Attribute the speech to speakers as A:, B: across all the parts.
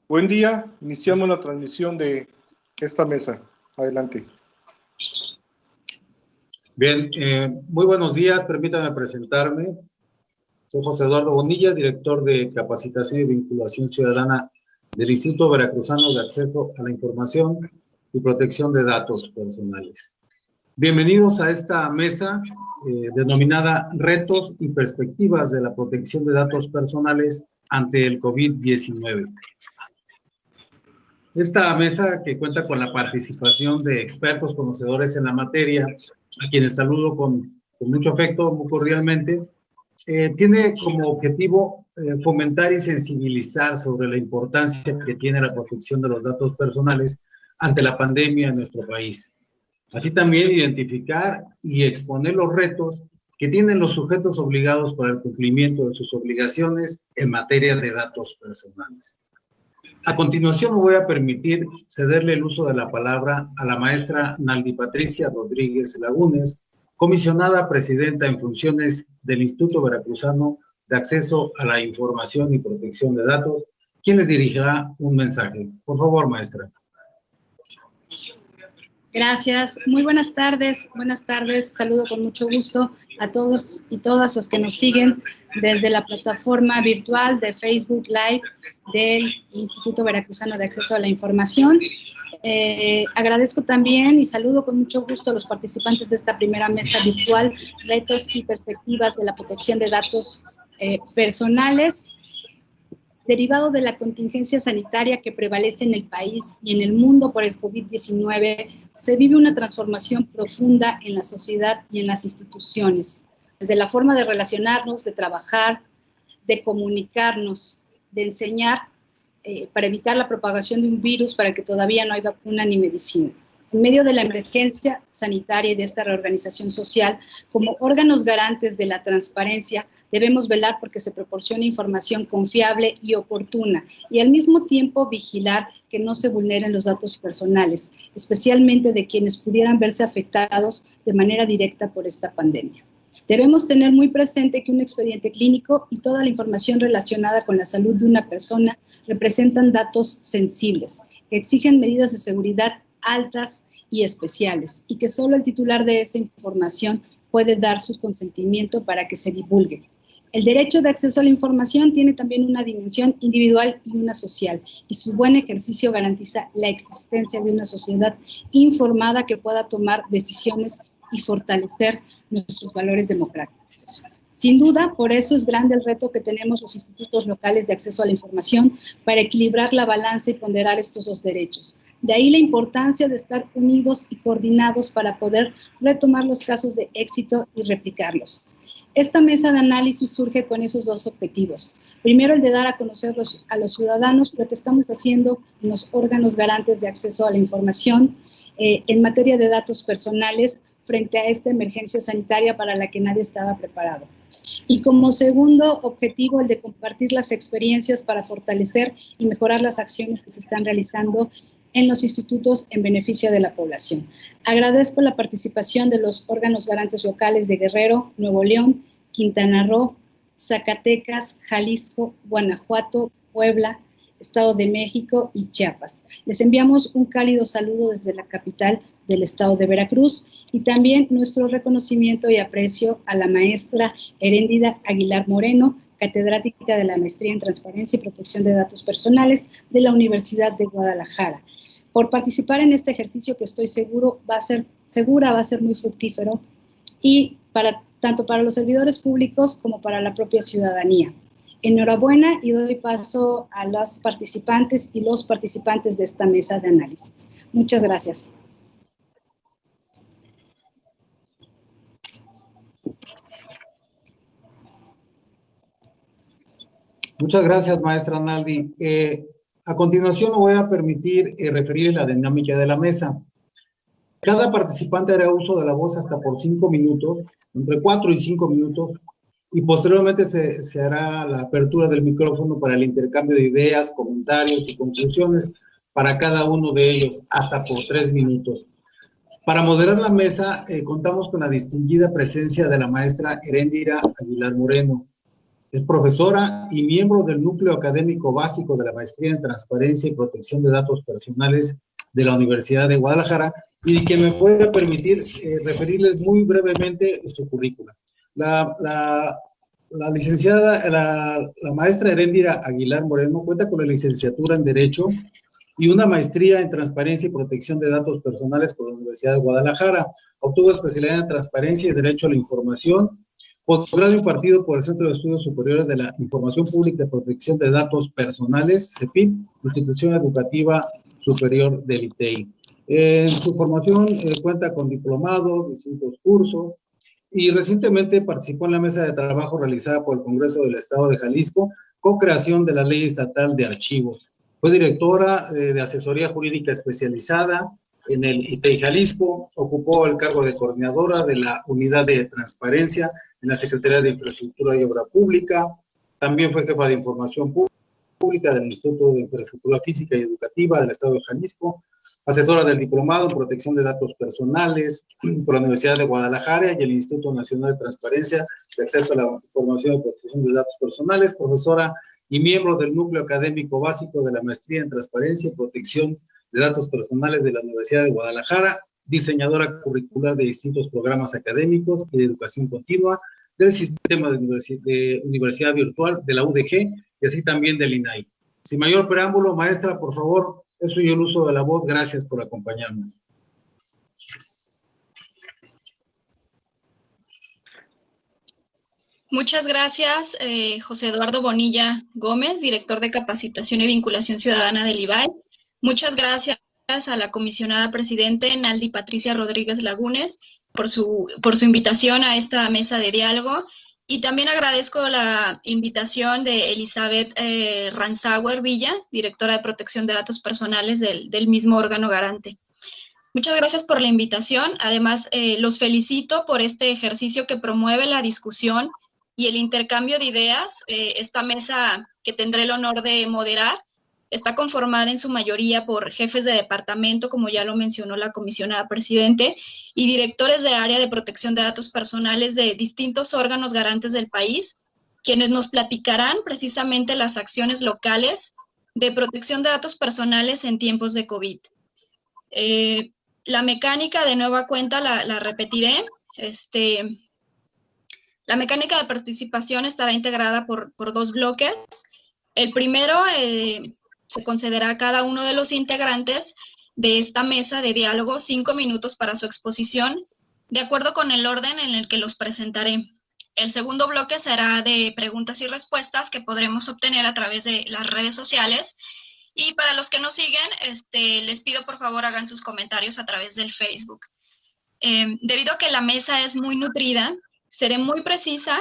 A: Buen día, iniciamos la transmisión de esta mesa. Adelante.
B: Bien, muy buenos días, permítame presentarme. Soy José Eduardo Bonilla, director de Capacitación y Vinculación Ciudadana del Instituto Veracruzano de Acceso a la Información y Protección de Datos Personales. Bienvenidos a esta mesa denominada Retos y Perspectivas de la Protección de Datos Personales ante el COVID-19. Esta mesa, que cuenta con la participación de expertos conocedores en la materia, a quienes saludo con mucho afecto, muy cordialmente, tiene como objetivo fomentar y sensibilizar sobre la importancia que tiene la protección de los datos personales ante la pandemia en nuestro país. Así también identificar y exponer los retos que tienen los sujetos obligados para el cumplimiento de sus obligaciones en materia de datos personales. A continuación me voy a permitir cederle el uso de la palabra a la maestra Naldi Patricia Rodríguez Lagunes, comisionada presidenta en funciones del Instituto Veracruzano de Acceso a la Información y Protección de Datos, quien les dirigirá un mensaje. Por favor, maestra.
C: Gracias, muy buenas tardes, saludo con mucho gusto a todos y todas los que nos siguen desde la plataforma virtual de Facebook Live del Instituto Veracruzano de Acceso a la Información. Agradezco también y saludo con mucho gusto a los participantes de esta primera mesa virtual, Retos y Perspectivas de la Protección de Datos Personales. Derivado de la contingencia sanitaria que prevalece en el país y en el mundo por el COVID-19, se vive una transformación profunda en la sociedad y en las instituciones, desde la forma de relacionarnos, de trabajar, de comunicarnos, de enseñar, para evitar la propagación de un virus para el que todavía no hay vacuna ni medicina. En medio de la emergencia sanitaria y de esta reorganización social, como órganos garantes de la transparencia, debemos velar porque se proporcione información confiable y oportuna, y al mismo tiempo vigilar que no se vulneren los datos personales, especialmente de quienes pudieran verse afectados de manera directa por esta pandemia. Debemos tener muy presente que un expediente clínico y toda la información relacionada con la salud de una persona representan datos sensibles, que exigen medidas de seguridad altas y especiales, y que solo el titular de esa información puede dar su consentimiento para que se divulgue. El derecho de acceso a la información tiene también una dimensión individual y una social, y su buen ejercicio garantiza la existencia de una sociedad informada que pueda tomar decisiones y fortalecer nuestros valores democráticos. Sin duda, por eso es grande el reto que tenemos los institutos locales de acceso a la información para equilibrar la balanza y ponderar estos dos derechos. De ahí la importancia de estar unidos y coordinados para poder retomar los casos de éxito y replicarlos. Esta mesa de análisis surge con esos dos objetivos. Primero, el de dar a conocer a los ciudadanos lo que estamos haciendo en los órganos garantes de acceso a la información en materia de datos personales frente a esta emergencia sanitaria para la que nadie estaba preparado. Y como segundo objetivo, el de compartir las experiencias para fortalecer y mejorar las acciones que se están realizando en los institutos en beneficio de la población. Agradezco la participación de los órganos garantes locales de Guerrero, Nuevo León, Quintana Roo, Zacatecas, Jalisco, Guanajuato, Puebla, Estado de México y Chiapas. Les enviamos un cálido saludo desde la capital del estado de Veracruz y también nuestro reconocimiento y aprecio a la maestra Heréndira Aguilar Moreno, catedrática de la Maestría en Transparencia y Protección de Datos Personales de la Universidad de Guadalajara, por participar en este ejercicio que estoy segura va a ser muy fructífero y tanto para los servidores públicos como para la propia ciudadanía. Enhorabuena y doy paso a las participantes y los participantes de esta mesa de análisis. Muchas gracias.
B: Muchas gracias, maestra Naldi. A continuación me voy a permitir referir la dinámica de la mesa. Cada participante hará uso de la voz hasta por 5 minutos, entre 4 y 5 minutos, y posteriormente se hará la apertura del micrófono para el intercambio de ideas, comentarios y conclusiones para cada uno de ellos, hasta por 3 minutos. Para moderar la mesa, contamos con la distinguida presencia de la maestra Heréndira Aguilar Moreno. Es profesora y miembro del núcleo académico básico de la Maestría en Transparencia y Protección de Datos Personales de la Universidad de Guadalajara, y que me puede permitir referirles muy brevemente su currícula. La licenciada, la maestra Heréndira Aguilar Moreno cuenta con la licenciatura en Derecho y una maestría en Transparencia y Protección de Datos Personales por la Universidad de Guadalajara. Obtuvo especialidad en Transparencia y Derecho a la Información, posgrado impartido por el Centro de Estudios Superiores de la Información Pública y Protección de Datos Personales, CEPIP, Institución Educativa Superior del ITEI. En su formación cuenta con diplomados, distintos cursos, y recientemente participó en la mesa de trabajo realizada por el Congreso del Estado de Jalisco con creación de la Ley Estatal de Archivos. Fue directora de asesoría jurídica especializada en el ITEI Jalisco, ocupó el cargo de coordinadora de la Unidad de Transparencia en la Secretaría de Infraestructura y Obra Pública, también fue jefa de Información Pública del Instituto de Infraestructura Física y Educativa del Estado de Jalisco, asesora del Diplomado en Protección de Datos Personales por la Universidad de Guadalajara y el Instituto Nacional de Transparencia de Acceso a la Información y Protección de Datos Personales, profesora y miembro del Núcleo Académico Básico de la Maestría en Transparencia y Protección de Datos Personales de la Universidad de Guadalajara, diseñadora curricular de distintos programas académicos y de educación continua del sistema de universidad virtual de la UDG y así también del INAI. Sin mayor preámbulo, maestra, por favor, es suyo el uso de la voz. Gracias por acompañarnos.
D: Muchas gracias, José Eduardo Bonilla Gómez, director de Capacitación y Vinculación Ciudadana del IBAI. Muchas gracias a la comisionada presidente Naldi Patricia Rodríguez Lagunes por su invitación a esta mesa de diálogo. Y también agradezco la invitación de Elizabeth Ranzauer Villa, directora de Protección de Datos Personales del mismo órgano garante. Muchas gracias por la invitación. Además, los felicito por este ejercicio que promueve la discusión y el intercambio de ideas. Esta mesa que tendré el honor de moderar está conformada en su mayoría por jefes de departamento, como ya lo mencionó la comisionada presidente, y directores de área de protección de datos personales de distintos órganos garantes del país, quienes nos platicarán precisamente las acciones locales de protección de datos personales en tiempos de COVID. La mecánica, de nueva cuenta, la repetiré. La mecánica de participación estará integrada por dos bloques. El primero se concederá a cada uno de los integrantes de esta mesa de diálogo 5 minutos para su exposición, de acuerdo con el orden en el que los presentaré. El segundo bloque será de preguntas y respuestas que podremos obtener a través de las redes sociales. Y para los que nos siguen, les pido por favor hagan sus comentarios a través del Facebook. Debido a que la mesa es muy nutrida, seré muy precisa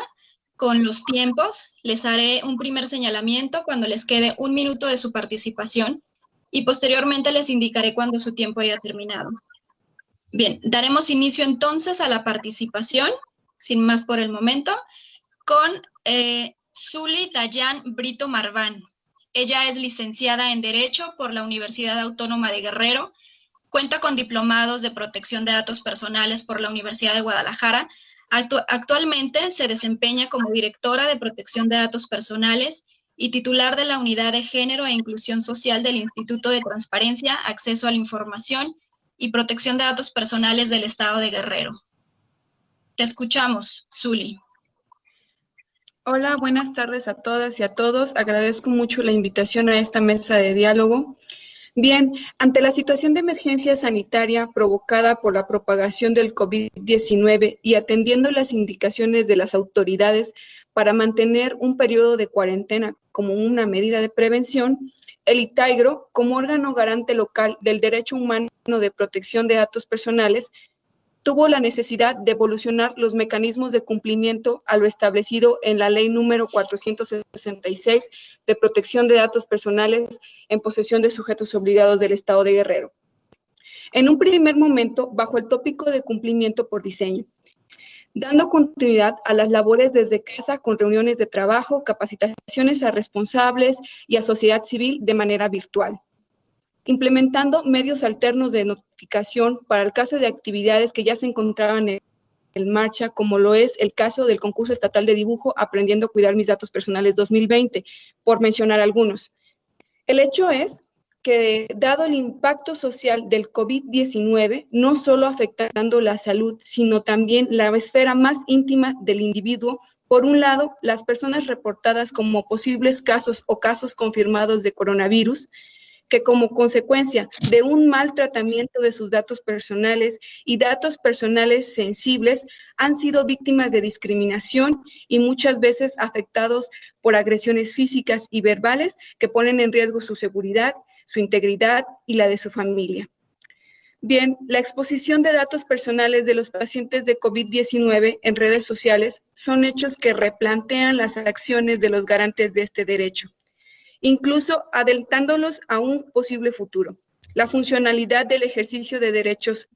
D: con los tiempos. Les haré un primer señalamiento cuando les quede 1 minuto de su participación y posteriormente les indicaré cuando su tiempo haya terminado. Bien, daremos inicio entonces a la participación, sin más por el momento, con Zuli Dayan Brito Marván. Ella es licenciada en Derecho por la Universidad Autónoma de Guerrero, cuenta con diplomados de protección de datos personales por la Universidad de Guadalajara. Actualmente se desempeña como directora de protección de datos personales y titular de la Unidad de Género e Inclusión Social del Instituto de Transparencia, Acceso a la Información y Protección de Datos Personales del Estado de Guerrero. Te escuchamos, Zuli.
E: Hola, buenas tardes a todas y a todos. Agradezco mucho la invitación a esta mesa de diálogo. Bien, ante la situación de emergencia sanitaria provocada por la propagación del COVID-19 y atendiendo las indicaciones de las autoridades para mantener un periodo de cuarentena como una medida de prevención, el ITAIGRO, como órgano garante local del derecho humano de protección de datos personales, tuvo la necesidad de evolucionar los mecanismos de cumplimiento a lo establecido en la Ley número 466 de protección de datos personales en posesión de sujetos obligados del Estado de Guerrero. En un primer momento, bajo el tópico de cumplimiento por diseño, dando continuidad a las labores desde casa con reuniones de trabajo, capacitaciones a responsables y a sociedad civil de manera virtual. Implementando medios alternos de notificación para el caso de actividades que ya se encontraban en marcha, como lo es el caso del concurso estatal de dibujo Aprendiendo a Cuidar Mis Datos Personales 2020, por mencionar algunos. El hecho es que, dado el impacto social del COVID-19, no solo afectando la salud, sino también la esfera más íntima del individuo, por un lado, las personas reportadas como posibles casos o casos confirmados de coronavirus, que como consecuencia de un mal tratamiento de sus datos personales y datos personales sensibles han sido víctimas de discriminación y muchas veces afectados por agresiones físicas y verbales que ponen en riesgo su seguridad, su integridad y la de su familia. Bien, la exposición de datos personales de los pacientes de COVID-19 en redes sociales son hechos que replantean las acciones de los garantes de este derecho, incluso adelantándolos a un posible futuro. La funcionalidad del ejercicio de derechos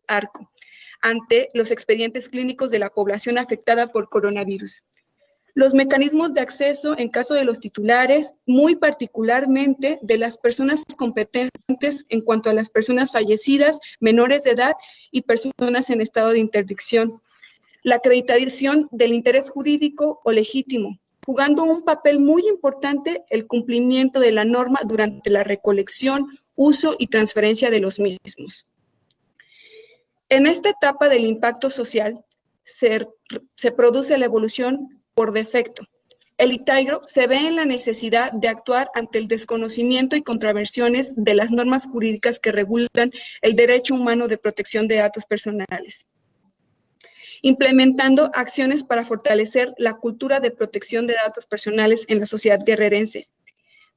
E: ARCO ante los expedientes clínicos de la población afectada por coronavirus. Los mecanismos de acceso en caso de los titulares, muy particularmente de las personas competentes en cuanto a las personas fallecidas, menores de edad y personas en estado de interdicción. La acreditación del interés jurídico o legítimo, jugando un papel muy importante el cumplimiento de la norma durante la recolección, uso y transferencia de los mismos. En esta etapa del impacto social se produce la evolución por defecto. El ITAIGRO se ve en la necesidad de actuar ante el desconocimiento y contravenciones de las normas jurídicas que regulan el derecho humano de protección de datos personales, implementando acciones para fortalecer la cultura de protección de datos personales en la sociedad guerrerense.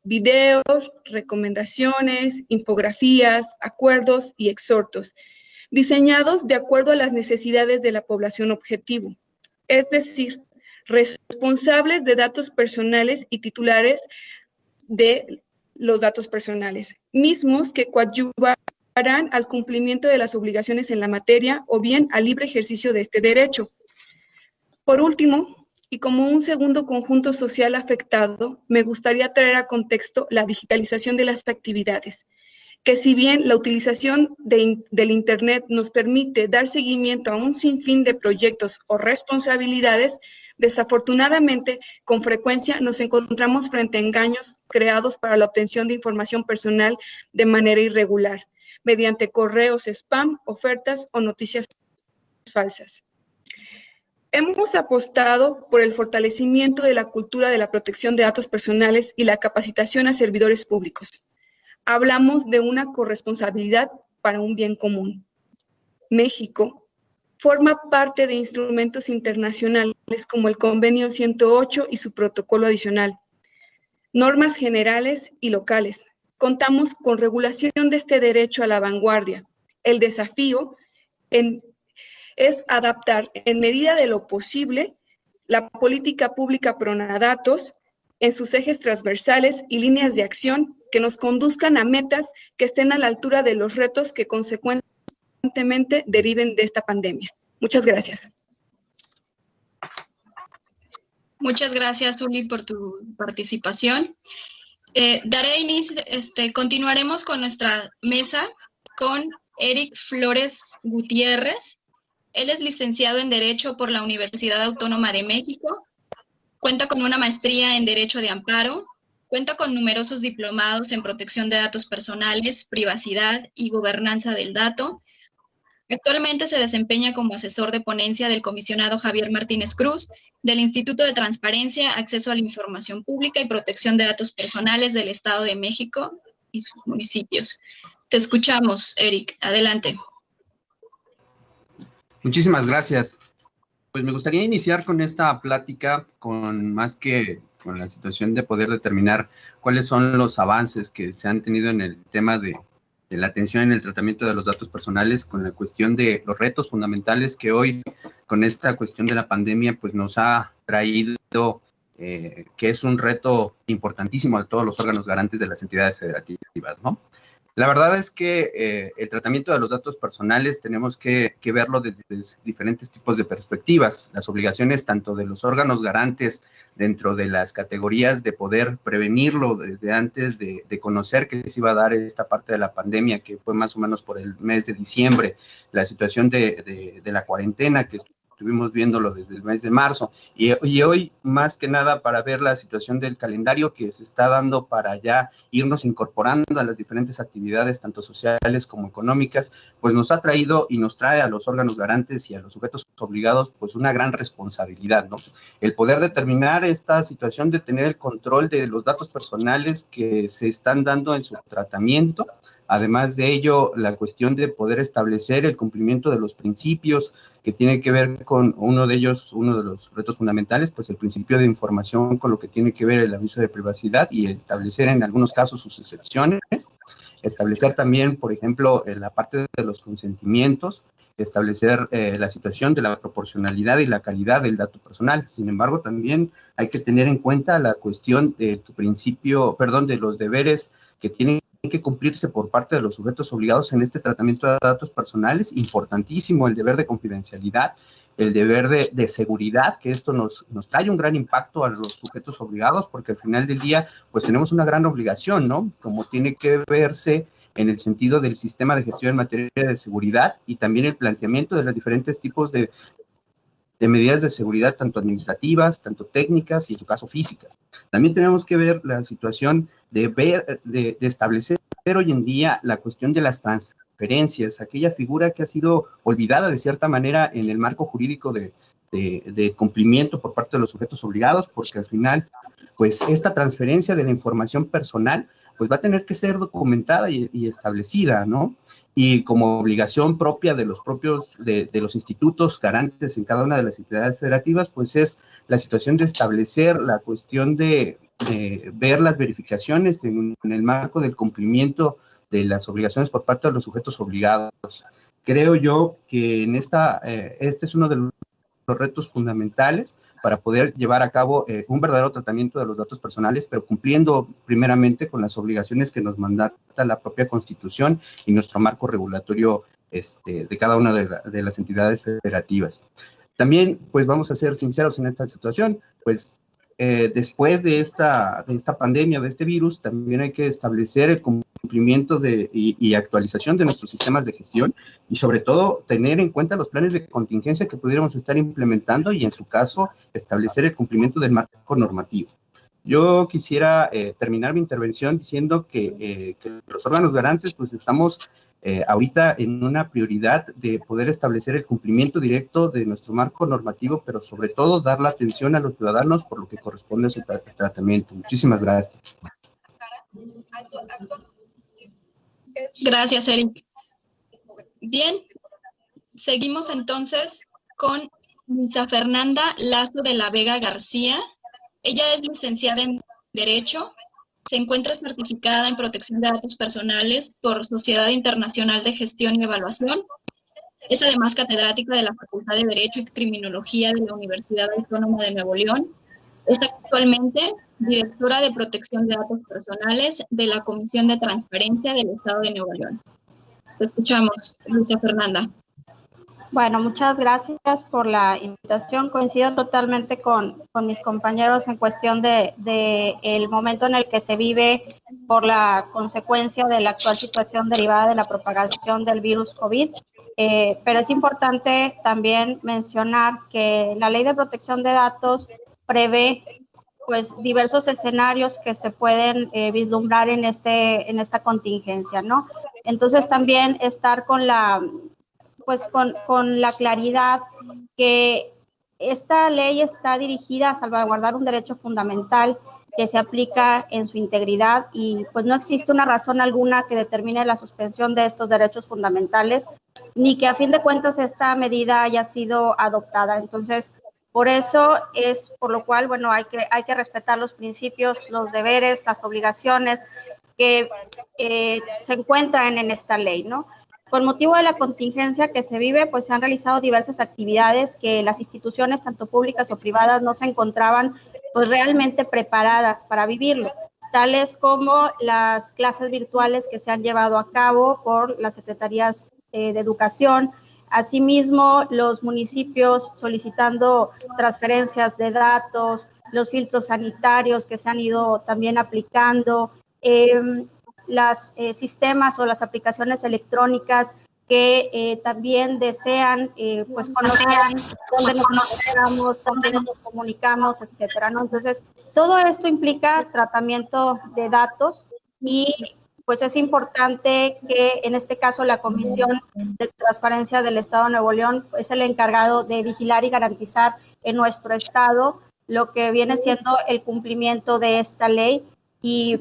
E: Videos, recomendaciones, infografías, acuerdos y exhortos, diseñados de acuerdo a las necesidades de la población objetivo, es decir, responsables de datos personales y titulares de los datos personales, mismos que coadyuvarán al cumplimiento de las obligaciones en la materia o bien al libre ejercicio de este derecho. Por último, y como un segundo conjunto social afectado, me gustaría traer a contexto la digitalización de las actividades, que si bien la utilización del Internet nos permite dar seguimiento a un sinfín de proyectos o responsabilidades, desafortunadamente, con frecuencia nos encontramos frente a engaños creados para la obtención de información personal de manera irregular, mediante correos spam, ofertas o noticias falsas. Hemos apostado por el fortalecimiento de la cultura de la protección de datos personales y la capacitación a servidores públicos. Hablamos de una corresponsabilidad para un bien común. México forma parte de instrumentos internacionales como el Convenio 108 y su protocolo adicional, normas generales y locales. Contamos con regulación de este derecho a la vanguardia. El desafío es adaptar en medida de lo posible la política pública Pronadatos en sus ejes transversales y líneas de acción que nos conduzcan a metas que estén a la altura de los retos que consecuentemente deriven de esta pandemia. Muchas gracias.
D: Muchas gracias, Uli, por tu participación. Daré inicio, continuaremos con nuestra mesa con Eric Flores Gutiérrez. Él es licenciado en Derecho por la Universidad Autónoma de México. Cuenta con una maestría en Derecho de Amparo. Cuenta con numerosos diplomados en protección de datos personales, privacidad y gobernanza del dato. Actualmente se desempeña como asesor de ponencia del comisionado Javier Martínez Cruz, del Instituto de Transparencia, Acceso a la Información Pública y Protección de Datos Personales del Estado de México y sus municipios. Te escuchamos, Eric. Adelante.
F: Muchísimas gracias. Pues me gustaría iniciar con esta plática con más que con la situación de poder determinar cuáles son los avances que se han tenido en el tema de la atención en el tratamiento de los datos personales, con la cuestión de los retos fundamentales que hoy, con esta cuestión de la pandemia, pues nos ha traído, que es un reto importantísimo a todos los órganos garantes de las entidades federativas, ¿no? La verdad es que el tratamiento de los datos personales tenemos que verlo desde diferentes tipos de perspectivas. Las obligaciones tanto de los órganos garantes dentro de las categorías de poder prevenirlo desde antes de conocer que se iba a dar esta parte de la pandemia, que fue más o menos por el mes de diciembre, la situación de la cuarentena que estuvimos viéndolo desde el mes de marzo, y hoy más que nada para ver la situación del calendario que se está dando para ya irnos incorporando a las diferentes actividades, tanto sociales como económicas, pues nos ha traído y nos trae a los órganos garantes y a los sujetos obligados, pues una gran responsabilidad, ¿no? El poder determinar esta situación de tener el control de los datos personales que se están dando en su tratamiento. Además de ello, la cuestión de poder establecer el cumplimiento de los principios que tiene que ver con uno de ellos, uno de los retos fundamentales, pues el principio de información con lo que tiene que ver el aviso de privacidad y establecer en algunos casos sus excepciones, establecer también, por ejemplo, la parte de los consentimientos, establecer la situación de la proporcionalidad y la calidad del dato personal. Sin embargo, también hay que tener en cuenta la cuestión de de los deberes que tienen que cumplirse por parte de los sujetos obligados en este tratamiento de datos personales. Importantísimo el deber de confidencialidad, el deber de seguridad, que esto nos trae un gran impacto a los sujetos obligados, porque al final del día, pues tenemos una gran obligación, ¿no? Como tiene que verse en el sentido del sistema de gestión en materia de seguridad y también el planteamiento de los diferentes tipos de medidas de seguridad, tanto administrativas, tanto técnicas y en su caso físicas. También tenemos que ver la situación de establecer hoy en día la cuestión de las transferencias, aquella figura que ha sido olvidada de cierta manera en el marco jurídico de cumplimiento por parte de los sujetos obligados, porque al final, pues esta transferencia de la información personal, pues va a tener que ser documentada y establecida, ¿no? Y como obligación propia de los institutos garantes en cada una de las entidades federativas, pues es la situación de establecer la cuestión de ver las verificaciones en el marco del cumplimiento de las obligaciones por parte de los sujetos obligados. Creo yo que en este es uno de los retos fundamentales para poder llevar a cabo un verdadero tratamiento de los datos personales, pero cumpliendo primeramente con las obligaciones que nos mandata la propia Constitución y nuestro marco regulatorio de cada una de las entidades federativas. También, pues vamos a ser sinceros en esta situación, pues después de esta pandemia, de este virus, también hay que establecer el cumplimiento y actualización de nuestros sistemas de gestión y sobre todo tener en cuenta los planes de contingencia que pudiéramos estar implementando y en su caso establecer el cumplimiento del marco normativo. Yo quisiera terminar mi intervención diciendo que los órganos garantes pues estamos ahorita en una prioridad de poder establecer el cumplimiento directo de nuestro marco normativo, pero sobre todo dar la atención a los ciudadanos por lo que corresponde a su tratamiento. Muchísimas gracias.
D: Gracias, Eric. Bien, seguimos entonces con Luisa Fernanda Lazo de la Vega García. Ella es licenciada en Derecho, se encuentra certificada en Protección de Datos Personales por Sociedad Internacional de Gestión y Evaluación. Es además catedrática de la Facultad de Derecho y Criminología de la Universidad Autónoma de Nuevo León. Es actualmente directora de Protección de Datos Personales de la Comisión de Transparencia del Estado de Nuevo León. Te escuchamos, Luisa Fernanda.
G: Bueno, muchas gracias por la invitación. Coincido totalmente con mis compañeros en cuestión de el momento en el que se vive por la consecuencia de la actual situación derivada de la propagación del virus COVID. Pero es importante también mencionar que la Ley de Protección de Datos prevé pues diversos escenarios que se pueden vislumbrar en esta contingencia, ¿no? Entonces también estar con la claridad que esta ley está dirigida a salvaguardar un derecho fundamental que se aplica en su integridad y pues no existe una razón alguna que determine la suspensión de estos derechos fundamentales, ni que a fin de cuentas esta medida haya sido adoptada. Entonces, por eso es por lo cual, bueno, hay que respetar los principios, los deberes, las obligaciones que se encuentran en esta ley, ¿no? Con motivo de la contingencia que se vive, pues se han realizado diversas actividades que las instituciones, tanto públicas o privadas, no se encontraban pues realmente preparadas para vivirlo. tales como las clases virtuales que se han llevado a cabo por las secretarías de Educación, asimismo los municipios solicitando transferencias de datos, los filtros sanitarios que se han ido también aplicando, los sistemas o las aplicaciones electrónicas que también desean pues conocer dónde nos conectamos, dónde nos comunicamos, etcétera, ¿no? Entonces, todo esto implica tratamiento de datos y pues es importante que en este caso la Comisión de Transparencia del Estado de Nuevo León es el encargado de vigilar y garantizar en nuestro estado lo que viene siendo el cumplimiento de esta ley, y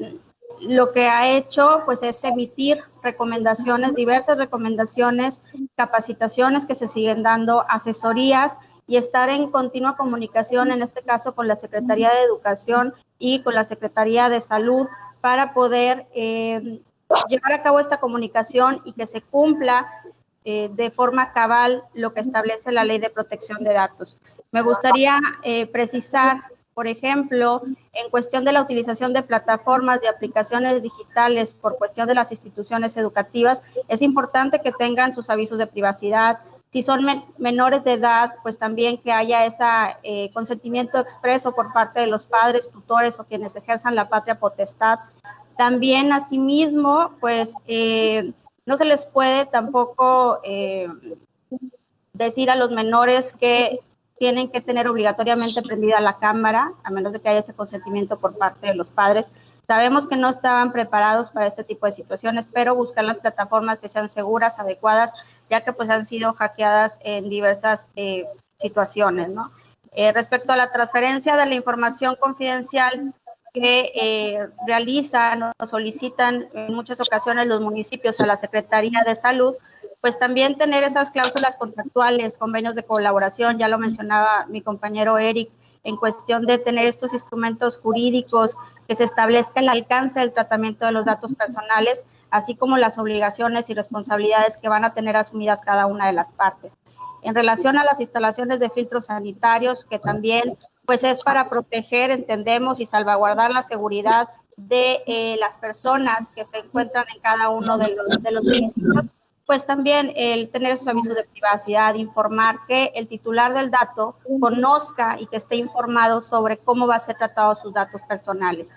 G: lo que ha hecho pues es emitir recomendaciones, diversas recomendaciones, capacitaciones que se siguen dando, asesorías, y estar en continua comunicación, en este caso con la Secretaría de Educación y con la Secretaría de Salud, para poder llevar a cabo esta comunicación y que se cumpla de forma cabal lo que establece la Ley de Protección de Datos. Me gustaría precisar, por ejemplo, en cuestión de la utilización de plataformas, de aplicaciones digitales por cuestión de las instituciones educativas, es importante que tengan sus avisos de privacidad. Si son menores de edad, pues también que haya ese consentimiento expreso por parte de los padres, tutores o quienes ejerzan la patria potestad. También, asimismo, pues no se les puede tampoco decir a los menores que tienen que tener obligatoriamente prendida la cámara, a menos de que haya ese consentimiento por parte de los padres. Sabemos que no estaban preparados para este tipo de situaciones, pero buscar las plataformas que sean seguras, adecuadas, ya que pues han sido hackeadas en diversas situaciones, ¿no? Respecto a la transferencia de la información confidencial que realizan o solicitan en muchas ocasiones los municipios a la Secretaría de Salud, pues también tener esas cláusulas contractuales, convenios de colaboración, ya lo mencionaba mi compañero Eric, en cuestión de tener estos instrumentos jurídicos, que se establezca el alcance del tratamiento de los datos personales, así como las obligaciones y responsabilidades que van a tener asumidas cada una de las partes. En relación a las instalaciones de filtros sanitarios, que también pues es para proteger, entendemos, y salvaguardar la seguridad de las personas que se encuentran en cada uno de los municipios, pues también el tener esos avisos de privacidad, informar que el titular del dato conozca y que esté informado sobre cómo va a ser tratado sus datos personales.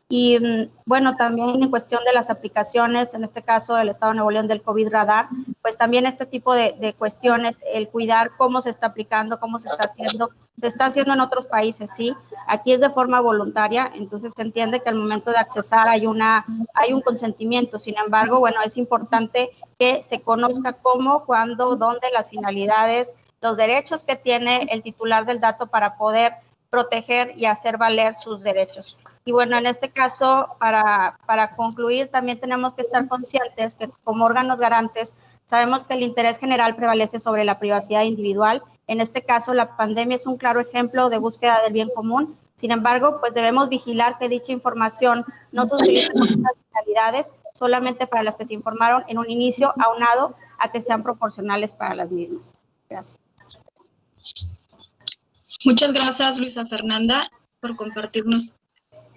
G: Y bueno, también en cuestión de las aplicaciones, en este caso del Estado de Nuevo León del COVID Radar, pues también este tipo de cuestiones, el cuidar cómo se está aplicando, cómo se está haciendo en otros países, sí, aquí es de forma voluntaria, entonces se entiende que al momento de accesar hay un consentimiento. Sin embargo, bueno, es importante que se conozca cómo, cuándo, dónde, las finalidades, los derechos que tiene el titular del dato para poder proteger y hacer valer sus derechos. Y bueno, en este caso, para concluir, también tenemos que estar conscientes que como órganos garantes sabemos que el interés general prevalece sobre la privacidad individual. En este caso, la pandemia es un claro ejemplo de búsqueda del bien común. Sin embargo, pues debemos vigilar que dicha información no se utilice con estas finalidades, solamente para las que se informaron en un inicio, aunado a que sean proporcionales para las mismas. Gracias.
D: Muchas gracias, Luisa Fernanda, por compartirnos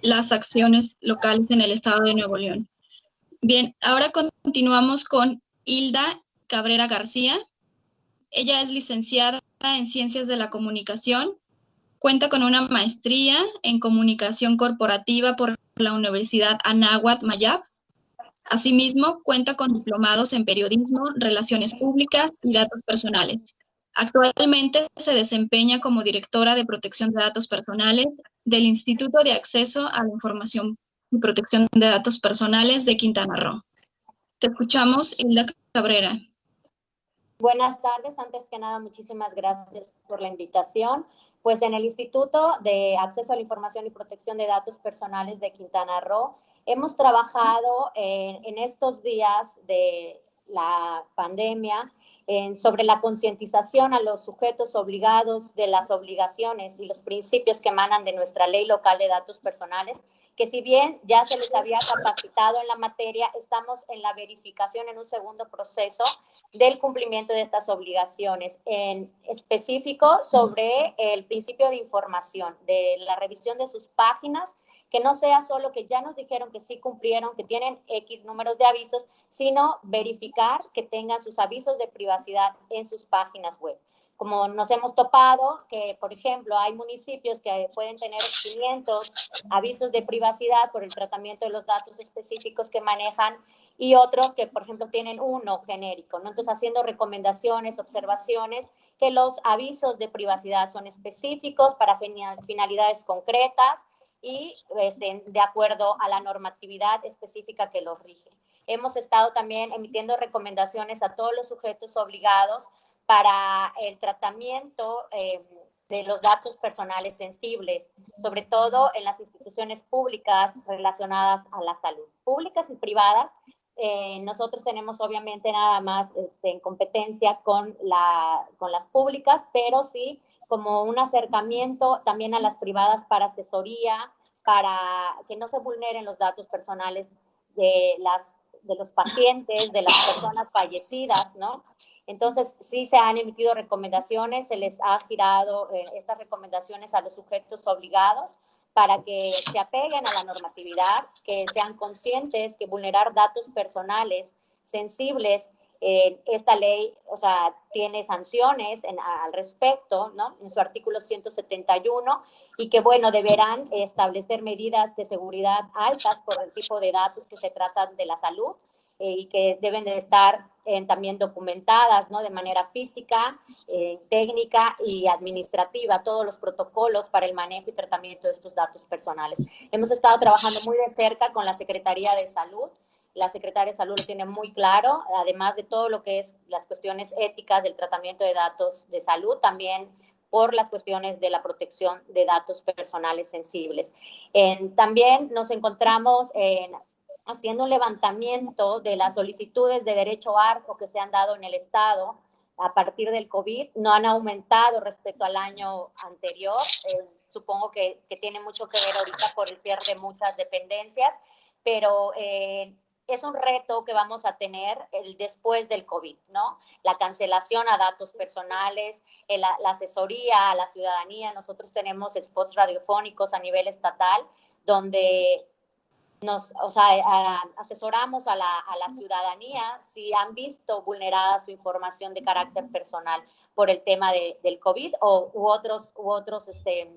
D: las acciones locales en el estado de Nuevo León. Bien, ahora continuamos con Hilda Cabrera García. Ella es licenciada en Ciencias de la Comunicación, cuenta con una maestría en Comunicación Corporativa por la Universidad Anáhuac Mayab. Asimismo, cuenta con diplomados en Periodismo, Relaciones Públicas y Datos Personales. Actualmente se desempeña como directora de Protección de Datos Personales del Instituto de Acceso a la Información y Protección de Datos Personales de Quintana Roo. Te escuchamos, Hilda Cabrera.
H: Buenas tardes. Antes que nada, muchísimas gracias por la invitación. Pues en el Instituto de Acceso a la Información y Protección de Datos Personales de Quintana Roo hemos trabajado en estos días de la pandemia sobre la concientización a los sujetos obligados de las obligaciones y los principios que emanan de nuestra Ley Local de Datos Personales, que si bien ya se les había capacitado en la materia, estamos en la verificación en un segundo proceso del cumplimiento de estas obligaciones, en específico sobre el principio de información, de la revisión de sus páginas que no sea solo que ya nos dijeron que sí cumplieron, que tienen X números de avisos, sino verificar que tengan sus avisos de privacidad en sus páginas web. Como nos hemos topado, que por ejemplo hay municipios que pueden tener 500 avisos de privacidad por el tratamiento de los datos específicos que manejan y otros que por ejemplo tienen uno genérico, ¿no? Entonces haciendo recomendaciones, observaciones, que los avisos de privacidad son específicos para finalidades concretas y de acuerdo a la normatividad específica que los rige. Hemos estado también emitiendo recomendaciones a todos los sujetos obligados para el tratamiento de los datos personales sensibles, sobre todo en las instituciones públicas relacionadas a la salud, públicas y privadas. Nosotros tenemos obviamente nada más en competencia con las públicas, pero sí como un acercamiento también a las privadas para asesoría, para que no se vulneren los datos personales de los pacientes, de las personas fallecidas, ¿no? Entonces, sí se han emitido recomendaciones, se les ha girado estas recomendaciones a los sujetos obligados para que se apeguen a la normatividad, que sean conscientes que vulnerar datos personales sensibles, esta ley, o sea, tiene sanciones al respecto, ¿no? En su artículo 171, y que, bueno, deberán establecer medidas de seguridad altas por el tipo de datos que se tratan de la salud, y que deben de estar también documentadas, ¿no? De manera física, técnica y administrativa, todos los protocolos para el manejo y tratamiento de estos datos personales. Hemos estado trabajando muy de cerca con la Secretaría de Salud. La Secretaría de Salud lo tiene muy claro, además de todo lo que es las cuestiones éticas del tratamiento de datos de salud, también por las cuestiones de la protección de datos personales sensibles. También nos encontramos haciendo un levantamiento de las solicitudes de derecho ARCO que se han dado en el Estado a partir del COVID. No han aumentado respecto al año anterior. Supongo que tiene mucho que ver ahorita por el cierre de muchas dependencias, pero es un reto que vamos a tener después del COVID, ¿no? La cancelación a datos personales, la asesoría a la ciudadanía. Nosotros tenemos spots radiofónicos a nivel estatal donde asesoramos a la ciudadanía si han visto vulnerada su información de carácter personal por el tema del COVID u otros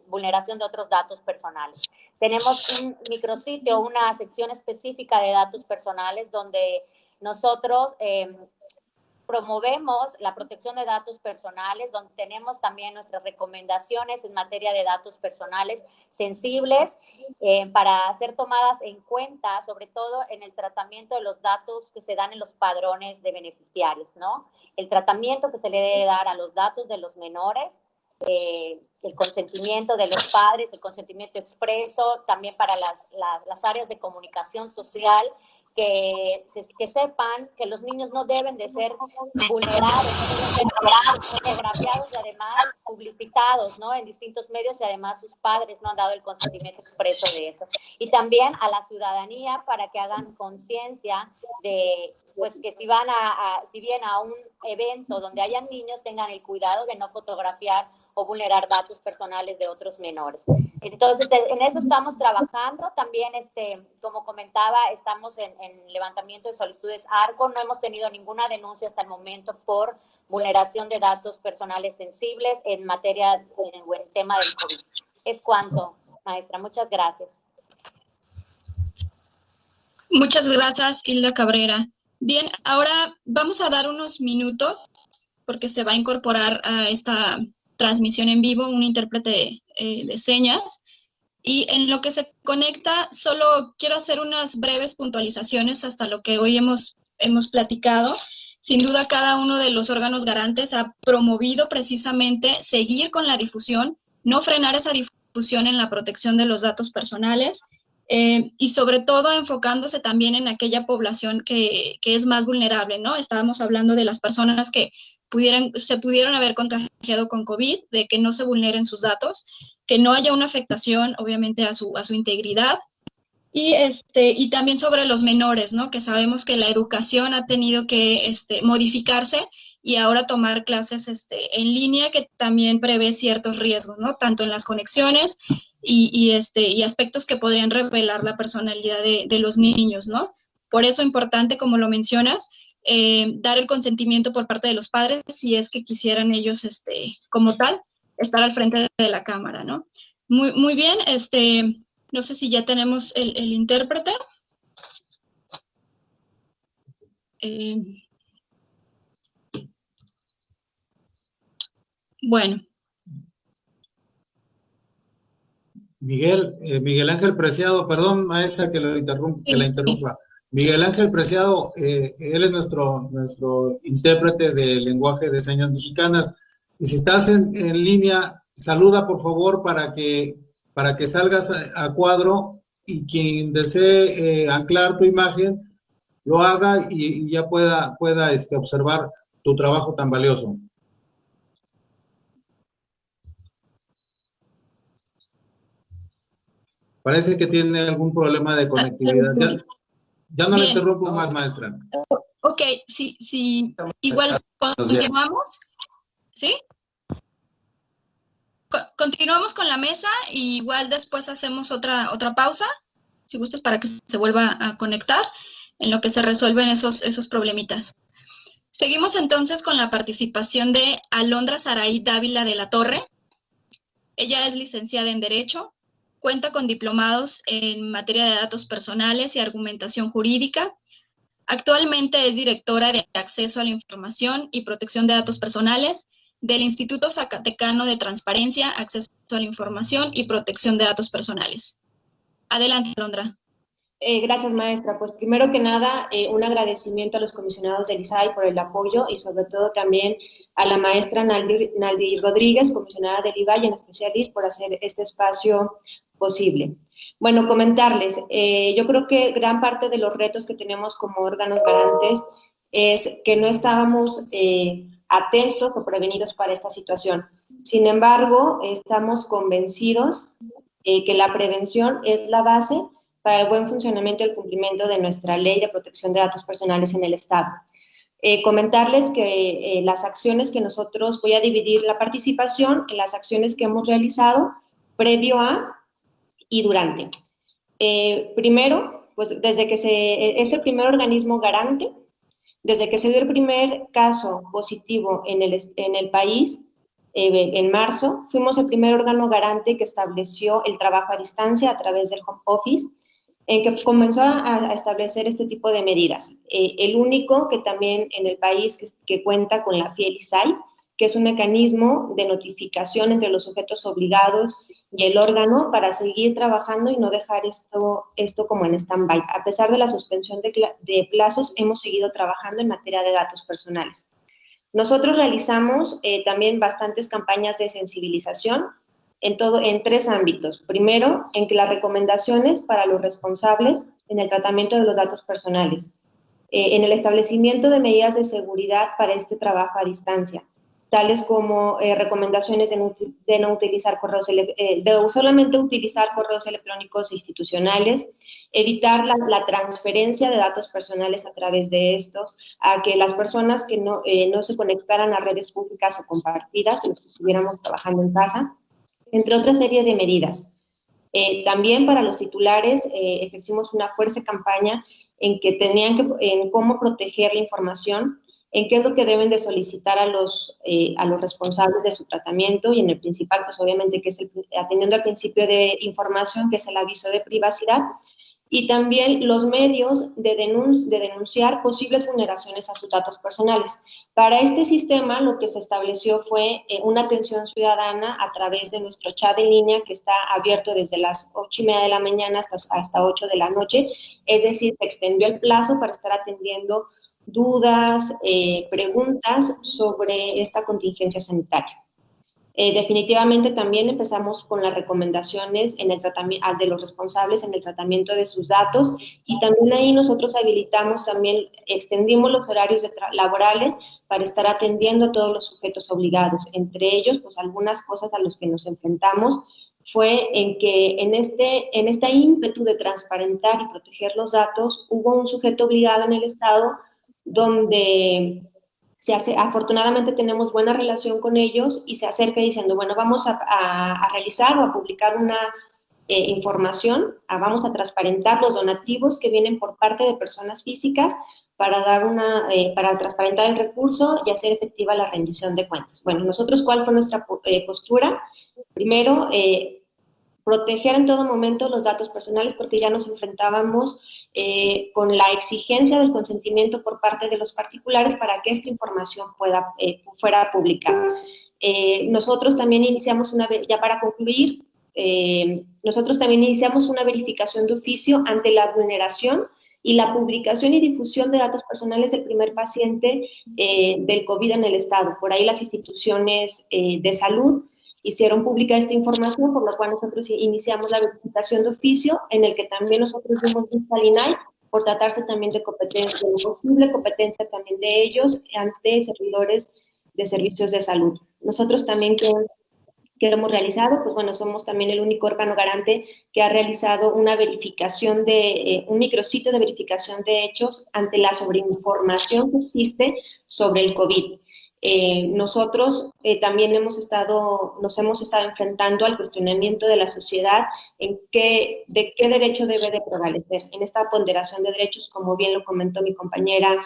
H: vulneración de otros datos personales. Tenemos un micrositio, una sección específica de datos personales donde nosotros promovemos la protección de datos personales, donde tenemos también nuestras recomendaciones en materia de datos personales sensibles para ser tomadas en cuenta, sobre todo en el tratamiento de los datos que se dan en los padrones de beneficiarios, ¿no? El tratamiento que se le debe dar a los datos de los menores, el consentimiento de los padres, el consentimiento expreso, también para las áreas de comunicación social, que sepan que los niños no deben de ser vulnerados, fotografiados y además publicitados, ¿no? En distintos medios, y además sus padres no han dado el consentimiento expreso de eso. Y también a la ciudadanía para que hagan conciencia de, pues, que si vienen a un evento donde hayan niños, tengan el cuidado de no fotografiar o vulnerar datos personales de otros menores. Entonces, en eso estamos trabajando. También, como comentaba, estamos en levantamiento de solicitudes ARCO. No hemos tenido ninguna denuncia hasta el momento por vulneración de datos personales sensibles en materia o en tema del COVID. Es cuanto, maestra. Muchas gracias.
D: Muchas gracias, Hilda Cabrera. Bien, ahora vamos a dar unos minutos porque se va a incorporar a esta transmisión en vivo un intérprete de señas, y en lo que se conecta solo quiero hacer unas breves puntualizaciones hasta lo que hoy hemos platicado. Sin duda, cada uno de los órganos garantes ha promovido precisamente seguir con la difusión, no frenar esa difusión en la protección de los datos personales, y sobre todo enfocándose también en aquella población que es más vulnerable, ¿no? Estábamos hablando de las personas que se pudieron haber contagiado con COVID, de que no se vulneren sus datos, que no haya una afectación, obviamente, a su integridad. Y también sobre los menores, ¿no? Que sabemos que la educación ha tenido que modificarse y ahora tomar clases en línea, que también prevé ciertos riesgos, ¿no? Tanto en las conexiones y aspectos que podrían revelar la personalidad de los niños, ¿no? Por eso es importante, como lo mencionas, dar el consentimiento por parte de los padres si es que quisieran ellos, como tal, estar al frente de la cámara, ¿no? Muy bien, no sé si ya tenemos el intérprete. Bueno.
B: Miguel Ángel Preciado, perdón, maestra, que la interrumpa. Miguel Ángel Preciado, él es nuestro intérprete de lenguaje de señas mexicanas. Y si estás en línea, saluda por favor para que salgas a cuadro, y quien desee anclar tu imagen lo haga y ya pueda observar tu trabajo tan valioso. Parece que tiene algún problema de conectividad. Ya no le interrumpo más, maestra.
D: Ok, sí, igual continuamos, ¿sí? Continuamos con la mesa, y igual después hacemos otra pausa, si gustas, para que se vuelva a conectar, en lo que se resuelven esos problemitas. Seguimos entonces con la participación de Alondra Saraí Dávila de la Torre. Ella es licenciada en Derecho, cuenta con diplomados en materia de datos personales y argumentación jurídica. Actualmente es directora de Acceso a la Información y Protección de Datos Personales del Instituto Zacatecano de Transparencia, Acceso a la Información y Protección de Datos Personales. Adelante, Alondra.
I: Gracias, maestra. Pues primero que nada, un agradecimiento a los comisionados del ISAI por el apoyo, y sobre todo también a la maestra Naldi Rodríguez, comisionada del IVA, y en especial por hacer este espacio posible. Bueno, comentarles, yo creo que gran parte de los retos que tenemos como órganos garantes es que no estábamos atentos o prevenidos para esta situación. Sin embargo, estamos convencidos que la prevención es la base para el buen funcionamiento y el cumplimiento de nuestra ley de protección de datos personales en el Estado. Comentarles que las acciones que nosotros, voy a dividir la participación en las acciones que hemos realizado previo a y durante. Primero, pues desde que es el primer organismo garante, desde que se dio el primer caso positivo en el país, en marzo, fuimos el primer órgano garante que estableció el trabajo a distancia a través del home office, en que comenzó a establecer este tipo de medidas. El único que también en el país que cuenta con la FIEL-ISAI, que es un mecanismo de notificación entre los sujetos obligados y el órgano para seguir trabajando y no dejar esto como en stand-by. A pesar de la suspensión de plazos, hemos seguido trabajando en materia de datos personales. Nosotros realizamos también bastantes campañas de sensibilización en tres ámbitos. Primero, en que las recomendaciones para los responsables en el tratamiento de los datos personales, en el establecimiento de medidas de seguridad para este trabajo a distancia, tales como recomendaciones de no utilizar solamente utilizar correos electrónicos institucionales, evitar la transferencia de datos personales a través de estos, a que las personas que no se conectaran a redes públicas o compartidas, los que estuviéramos trabajando en casa, entre otra serie de medidas. También para los titulares ejercimos una fuerte campaña en cómo proteger la información, en qué es lo que deben de solicitar a los responsables de su tratamiento, y en el principal, pues obviamente, que es atendiendo al principio de información, que es el aviso de privacidad, y también los medios de denunciar posibles vulneraciones a sus datos personales. Para este sistema, lo que se estableció fue una atención ciudadana a través de nuestro chat en línea, que está abierto desde las 8:30 de la mañana hasta 8 de la noche, es decir, se extendió el plazo para estar atendiendo dudas, preguntas sobre esta contingencia sanitaria. Definitivamente también empezamos con las recomendaciones de los responsables en el tratamiento de sus datos, y también ahí nosotros extendimos los horarios laborales para estar atendiendo a todos los sujetos obligados. Entre ellos, pues algunas cosas a los que nos enfrentamos fue en que en este ímpetu de transparentar y proteger los datos, hubo un sujeto obligado en el Estado donde afortunadamente tenemos buena relación con ellos y se acerca diciendo, bueno, vamos a realizar o a publicar una información, vamos a transparentar los donativos que vienen por parte de personas físicas para transparentar el recurso y hacer efectiva la rendición de cuentas. Bueno, nosotros, ¿cuál fue nuestra postura? Primero, proteger en todo momento los datos personales, porque ya nos enfrentábamos con la exigencia del consentimiento por parte de los particulares para que esta información fuera publicada. Nosotros también iniciamos ya para concluir, nosotros también iniciamos una verificación de oficio ante la vulneración y la publicación y difusión de datos personales del primer paciente del COVID en el Estado. Por ahí las instituciones de salud hicieron pública esta información, por lo cual nosotros iniciamos la verificación de oficio, en el que también nosotros dimos vista al INAI, por tratarse también de competencia, de posible competencia también de ellos ante servidores de servicios de salud. Nosotros también que hemos realizado, pues bueno, somos también el único órgano garante que ha realizado una verificación un micrositio de verificación de hechos ante la sobreinformación que existe sobre el COVID. Nosotros también nos hemos estado enfrentando al cuestionamiento de la sociedad de qué derecho debe de prevalecer. En esta ponderación de derechos, como bien lo comentó mi compañera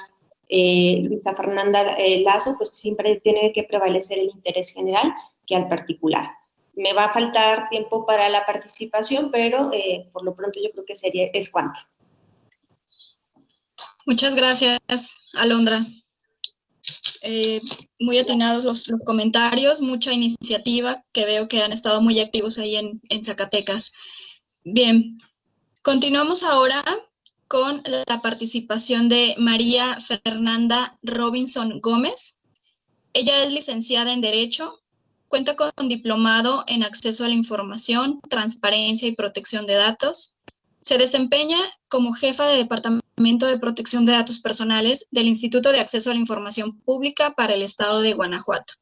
I: Luisa Fernanda Lazo, pues siempre tiene que prevalecer el interés general que al particular. Me va a faltar tiempo para la participación, pero por lo pronto yo creo que es cuanto.
D: Muchas gracias, Alondra. Muy atinados los comentarios, mucha iniciativa, que veo que han estado muy activos ahí en Zacatecas. Bien, continuamos ahora con la participación de María Fernanda Robinson Gómez. Ella es licenciada en Derecho, cuenta con un diplomado en Acceso a la Información, Transparencia y Protección de Datos. Se desempeña como jefa de Departamento de Protección de Datos Personales del Instituto de Acceso a la Información Pública para el Estado de Guanajuato.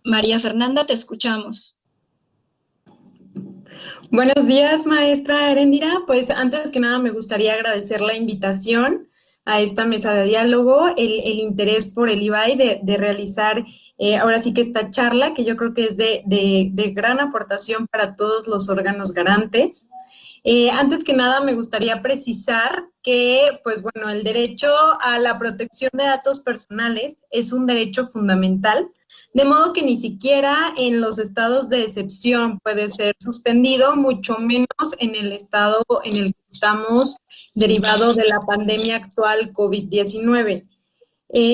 D: María Fernanda, te escuchamos.
J: Buenos días, maestra Eréndira. Pues antes que nada me gustaría agradecer la invitación a esta mesa de diálogo, el interés por el IBAI de realizar ahora sí que esta charla, que yo creo que es de gran aportación para todos los órganos garantes. Antes que nada me gustaría precisar que, pues bueno, el derecho a la protección de datos personales es un derecho fundamental, de modo que ni siquiera en los estados de excepción puede ser suspendido, mucho menos en el estado en el que estamos derivado de la pandemia actual COVID-19.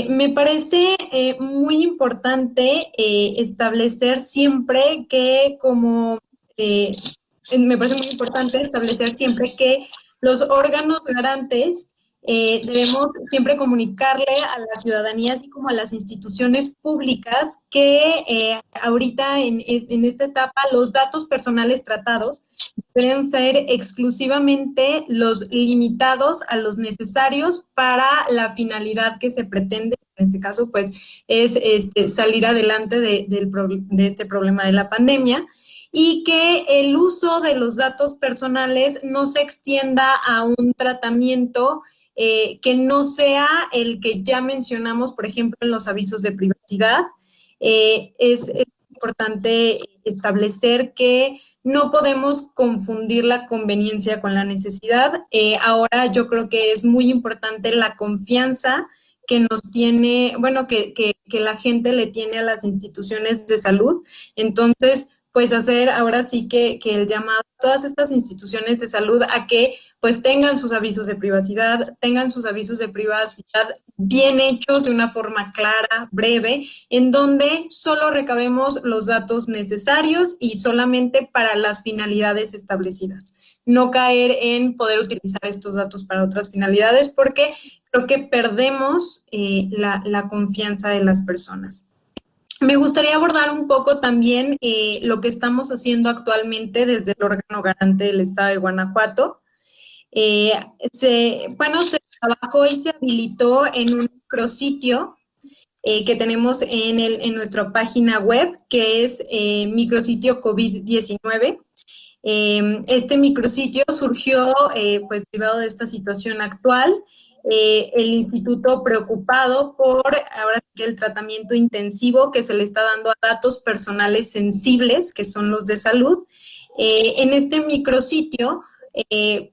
J: Me parece muy importante establecer siempre que me parece muy importante establecer siempre que los órganos garantes debemos siempre comunicarle a la ciudadanía, así como a las instituciones públicas, que ahorita en esta etapa los datos personales tratados deben ser exclusivamente los limitados a los necesarios para la finalidad que se pretende. En este caso, pues, es salir adelante de este problema de la pandemia, y que el uso de los datos personales no se extienda a un tratamiento que no sea el que ya mencionamos, por ejemplo, en los avisos de privacidad. Es importante establecer que no podemos confundir la conveniencia con la necesidad. Ahora yo creo que es muy importante la confianza que nos tiene, bueno, que la gente le tiene a las instituciones de salud. Entonces, pues hacer ahora sí que el llamado a todas estas instituciones de salud a que pues tengan sus avisos de privacidad, bien hechos de una forma clara, breve, en donde solo recabemos los datos necesarios y solamente para las finalidades establecidas. No caer en poder utilizar estos datos para otras finalidades, porque creo que perdemos la confianza de las personas. Me gustaría abordar un poco también lo que estamos haciendo actualmente desde el órgano garante del Estado de Guanajuato. Se trabajó y se habilitó en un micrositio que tenemos en nuestra página web, que es micrositio COVID-19. Este micrositio surgió pues derivado de esta situación actual. El instituto preocupado por ahora que el tratamiento intensivo que se le está dando a datos personales sensibles, que son los de salud. En este micrositio,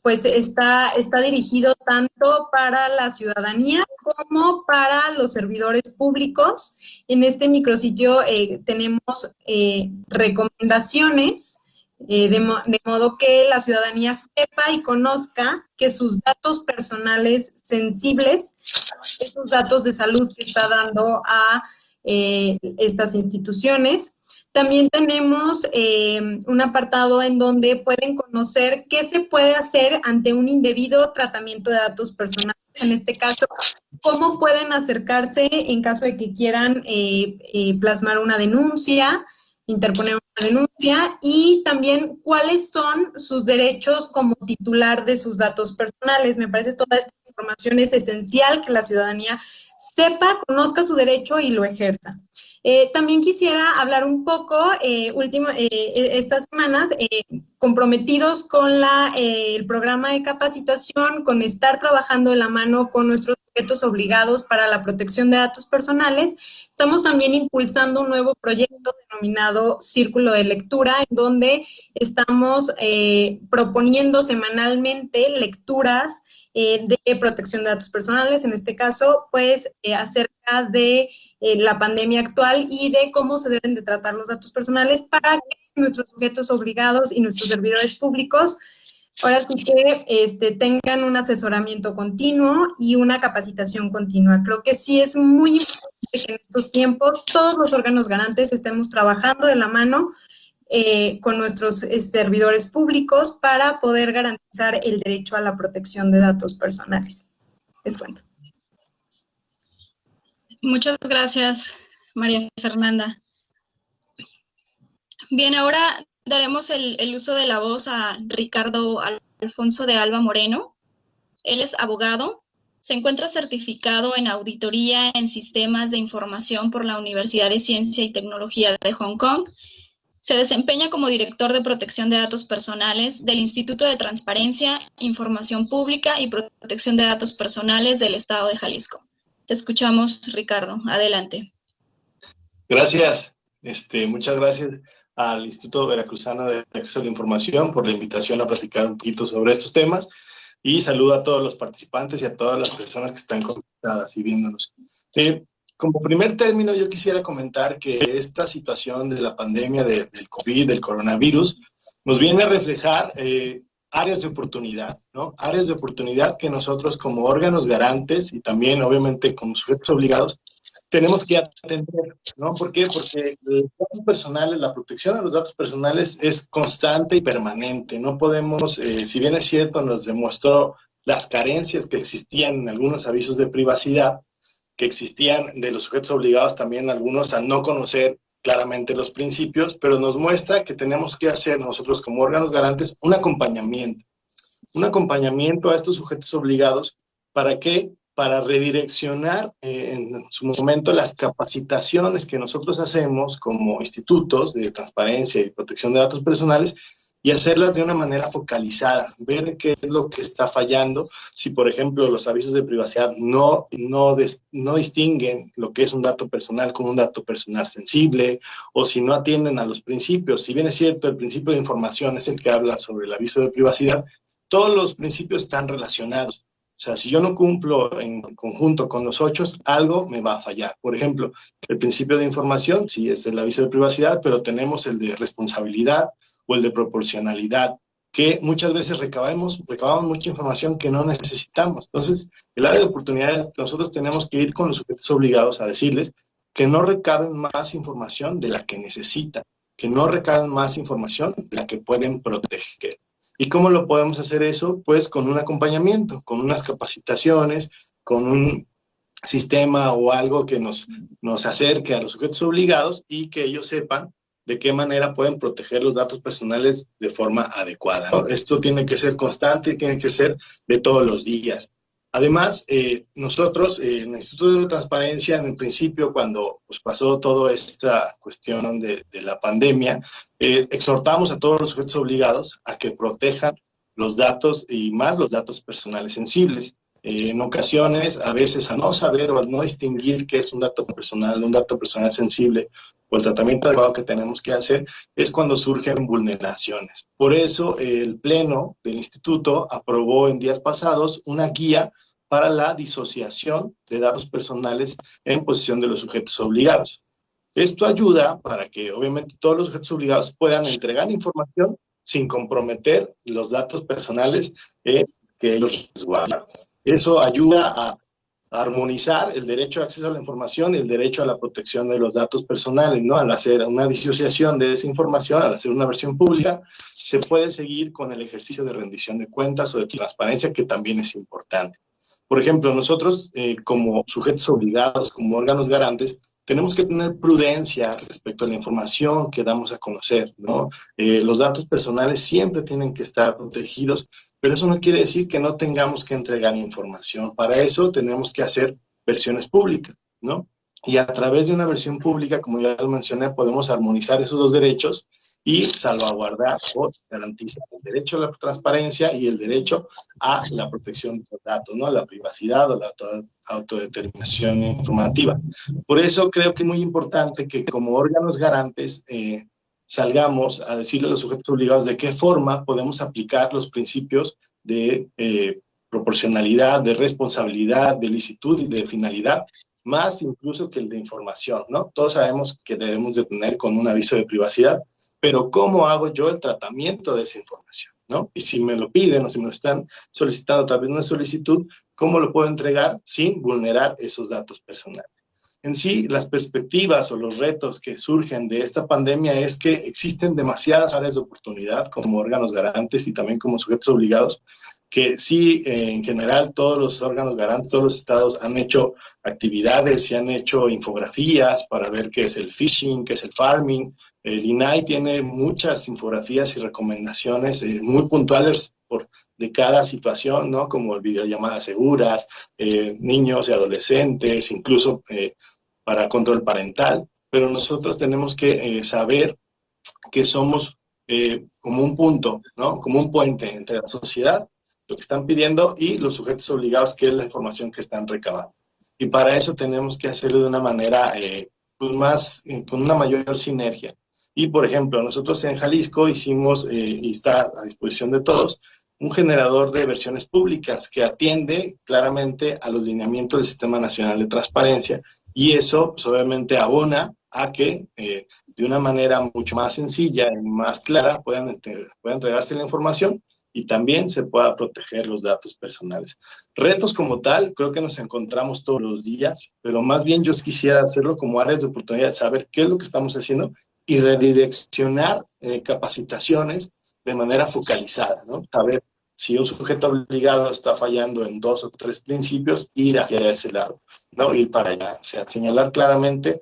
J: pues está dirigido tanto para la ciudadanía como para los servidores públicos. En este micrositio tenemos recomendaciones de modo que la ciudadanía sepa y conozca que sus datos personales sensibles, esos datos de salud que está dando a estas instituciones. También tenemos un apartado en donde pueden conocer qué se puede hacer ante un indebido tratamiento de datos personales. En este caso, cómo pueden acercarse en caso de que quieran plasmar una denuncia, interponer una denuncia, y también cuáles son sus derechos como titular de sus datos personales. Me parece toda esta información es esencial que la ciudadanía sepa, conozca su derecho y lo ejerza. También quisiera hablar un poco, estas semanas, comprometidos con el programa de capacitación, con estar trabajando de la mano con nuestros sujetos obligados para la protección de datos personales. Estamos también impulsando un nuevo proyecto denominado Círculo de Lectura, en donde estamos proponiendo semanalmente lecturas de protección de datos personales, en este caso, pues, acerca de la pandemia actual y de cómo se deben de tratar los datos personales para que nuestros sujetos obligados y nuestros servidores públicos ahora sí que tengan un asesoramiento continuo y una capacitación continua. Creo que sí es muy importante que en estos tiempos todos los órganos garantes estemos trabajando de la mano con nuestros servidores públicos para poder garantizar el derecho a la protección de datos personales. Les cuento.
D: Muchas gracias, María Fernanda. Bien, ahora daremos el uso de la voz a Ricardo Alfonso de Alba Moreno. Él es abogado, se encuentra certificado en auditoría en sistemas de información por la Universidad de Ciencia y Tecnología de Hong Kong. Se desempeña como director de protección de datos personales del Instituto de Transparencia, Información Pública y Protección de Datos Personales del Estado de Jalisco. Te escuchamos, Ricardo. Adelante.
K: Gracias. Muchas gracias al Instituto Veracruzano de Acceso a la Información por la invitación a platicar un poquito sobre estos temas, y saludo a todos los participantes y a todas las personas que están conectadas y viéndonos. Como primer término, yo quisiera comentar que esta situación de la pandemia del COVID, del coronavirus, nos viene a reflejar áreas de oportunidad, ¿no? Áreas de oportunidad que nosotros como órganos garantes y también obviamente como sujetos obligados tenemos que atender, ¿no? ¿Por qué? Porque los datos personales, la protección de los datos personales es constante y permanente. No podemos, si bien es cierto, nos demostró las carencias que existían en algunos avisos de privacidad, que existían de los sujetos obligados también algunos a no conocer claramente los principios, pero nos muestra que tenemos que hacer nosotros como órganos garantes un acompañamiento a estos sujetos obligados. ¿Para qué? Para redireccionar en su momento las capacitaciones que nosotros hacemos como institutos de transparencia y protección de datos personales, y hacerlas de una manera focalizada, ver qué es lo que está fallando. Si, por ejemplo, los avisos de privacidad no distinguen lo que es un dato personal como un dato personal sensible, o si no atienden a los principios. Si bien es cierto, el principio de información es el que habla sobre el aviso de privacidad, todos los principios están relacionados. O sea, si yo no cumplo en conjunto con los 8, algo me va a fallar. Por ejemplo, el principio de información, sí, es el aviso de privacidad, pero tenemos el de responsabilidad o el de proporcionalidad, que muchas veces recabamos mucha información que no necesitamos. Entonces, el área de oportunidades, nosotros tenemos que ir con los sujetos obligados a decirles que no recaben más información de la que necesitan, que no recaben más información de la que pueden proteger. ¿Y cómo lo podemos hacer eso? Pues con un acompañamiento, con unas capacitaciones, con un sistema o algo que nos acerque a los sujetos obligados y que ellos sepan de qué manera pueden proteger los datos personales de forma adecuada, ¿no? Esto tiene que ser constante y tiene que ser de todos los días. Además, nosotros en el Instituto de Transparencia, en el principio, cuando pues, pasó toda esta cuestión de la pandemia, exhortamos a todos los sujetos obligados a que protejan los datos y más los datos personales sensibles. En ocasiones, a veces, a no saber o a no distinguir qué es un dato personal sensible, o el tratamiento adecuado que tenemos que hacer, es cuando surgen vulneraciones. Por eso, el Pleno del Instituto aprobó en días pasados una guía para la disociación de datos personales en posesión de los sujetos obligados. Esto ayuda para que, obviamente, todos los sujetos obligados puedan entregar información sin comprometer los datos personales que ellos resguardan. Eso ayuda a armonizar el derecho de acceso a la información y el derecho a la protección de los datos personales, ¿no? Al hacer una disociación de esa información, al hacer una versión pública, se puede seguir con el ejercicio de rendición de cuentas o de transparencia, que también es importante. Por ejemplo, nosotros como sujetos obligados, como órganos garantes, tenemos que tener prudencia respecto a la información que damos a conocer, ¿no? Los datos personales siempre tienen que estar protegidos, pero eso no quiere decir que no tengamos que entregar información. Para eso tenemos que hacer versiones públicas, ¿no? Y a través de una versión pública, como ya lo mencioné, podemos armonizar esos dos derechos y salvaguardar o garantizar el derecho a la transparencia y el derecho a la protección de los datos, ¿no? A la privacidad o la autodeterminación informativa. Por eso creo que es muy importante que como órganos garantes salgamos a decirle a los sujetos obligados de qué forma podemos aplicar los principios de proporcionalidad, de responsabilidad, de licitud y de finalidad, más incluso que el de información, ¿no? Todos sabemos que debemos de tener con un aviso de privacidad, pero ¿cómo hago yo el tratamiento de esa información, ¿no? Y si me lo piden o si me lo están solicitando a través de una solicitud, ¿cómo lo puedo entregar sin vulnerar esos datos personales? En sí, las perspectivas o los retos que surgen de esta pandemia es que existen demasiadas áreas de oportunidad como órganos garantes y también como sujetos obligados, que sí, en general, todos los órganos garantes, todos los estados han hecho actividades y han hecho infografías para ver qué es el phishing, qué es el farming. El INAI tiene muchas infografías y recomendaciones muy puntuales de cada situación, ¿no? Como videollamadas seguras, niños y adolescentes, incluso para control parental, pero nosotros tenemos que saber que somos como un punto, ¿no? Como un puente entre la sociedad, lo que están pidiendo, y los sujetos obligados, que es la información que están recabando. Y para eso tenemos que hacerlo de una manera pues con una mayor sinergia. Y, por ejemplo, nosotros en Jalisco hicimos, y está a disposición de todos, un generador de versiones públicas que atiende claramente a los lineamientos del Sistema Nacional de Transparencia, y eso pues, obviamente abona a que de una manera mucho más sencilla y más clara pueda entregarse la información y también se pueda proteger los datos personales. Retos como tal, creo que nos encontramos todos los días, pero más bien yo quisiera hacerlo como áreas de oportunidad, saber qué es lo que estamos haciendo y redireccionar capacitaciones de manera focalizada, ¿no? Saber si un sujeto obligado está fallando en 2 o 3 principios, ir hacia ese lado, ¿no? Ir para allá, o sea, señalar claramente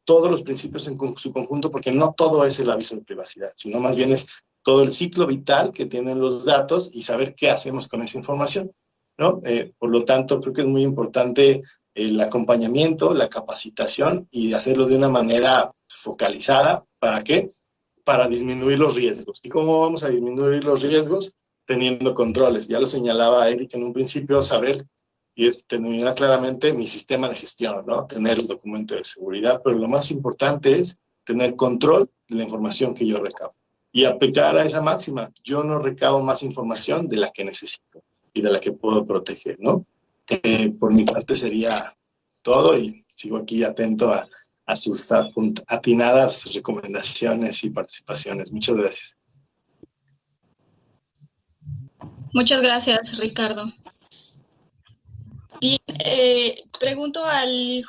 K: todos los principios en su conjunto, porque no todo es el aviso de privacidad, sino más bien es todo el ciclo vital que tienen los datos y saber qué hacemos con esa información, ¿no? Por lo tanto, creo que es muy importante el acompañamiento, la capacitación y hacerlo de una manera focalizada. ¿Para qué? Para disminuir los riesgos. ¿Y cómo vamos a disminuir los riesgos? Teniendo controles. Ya lo señalaba Eric en un principio, saber y determinar claramente mi sistema de gestión, ¿no? Tener un documento de seguridad, pero lo más importante es tener control de la información que yo recabo. Y aplicar a esa máxima, yo no recabo más información de la que necesito y de la que puedo proteger, ¿no? Por mi parte sería todo y sigo aquí atento a sus atinadas recomendaciones y participaciones. Muchas gracias.
D: Muchas gracias, Ricardo. Bien, pregunto al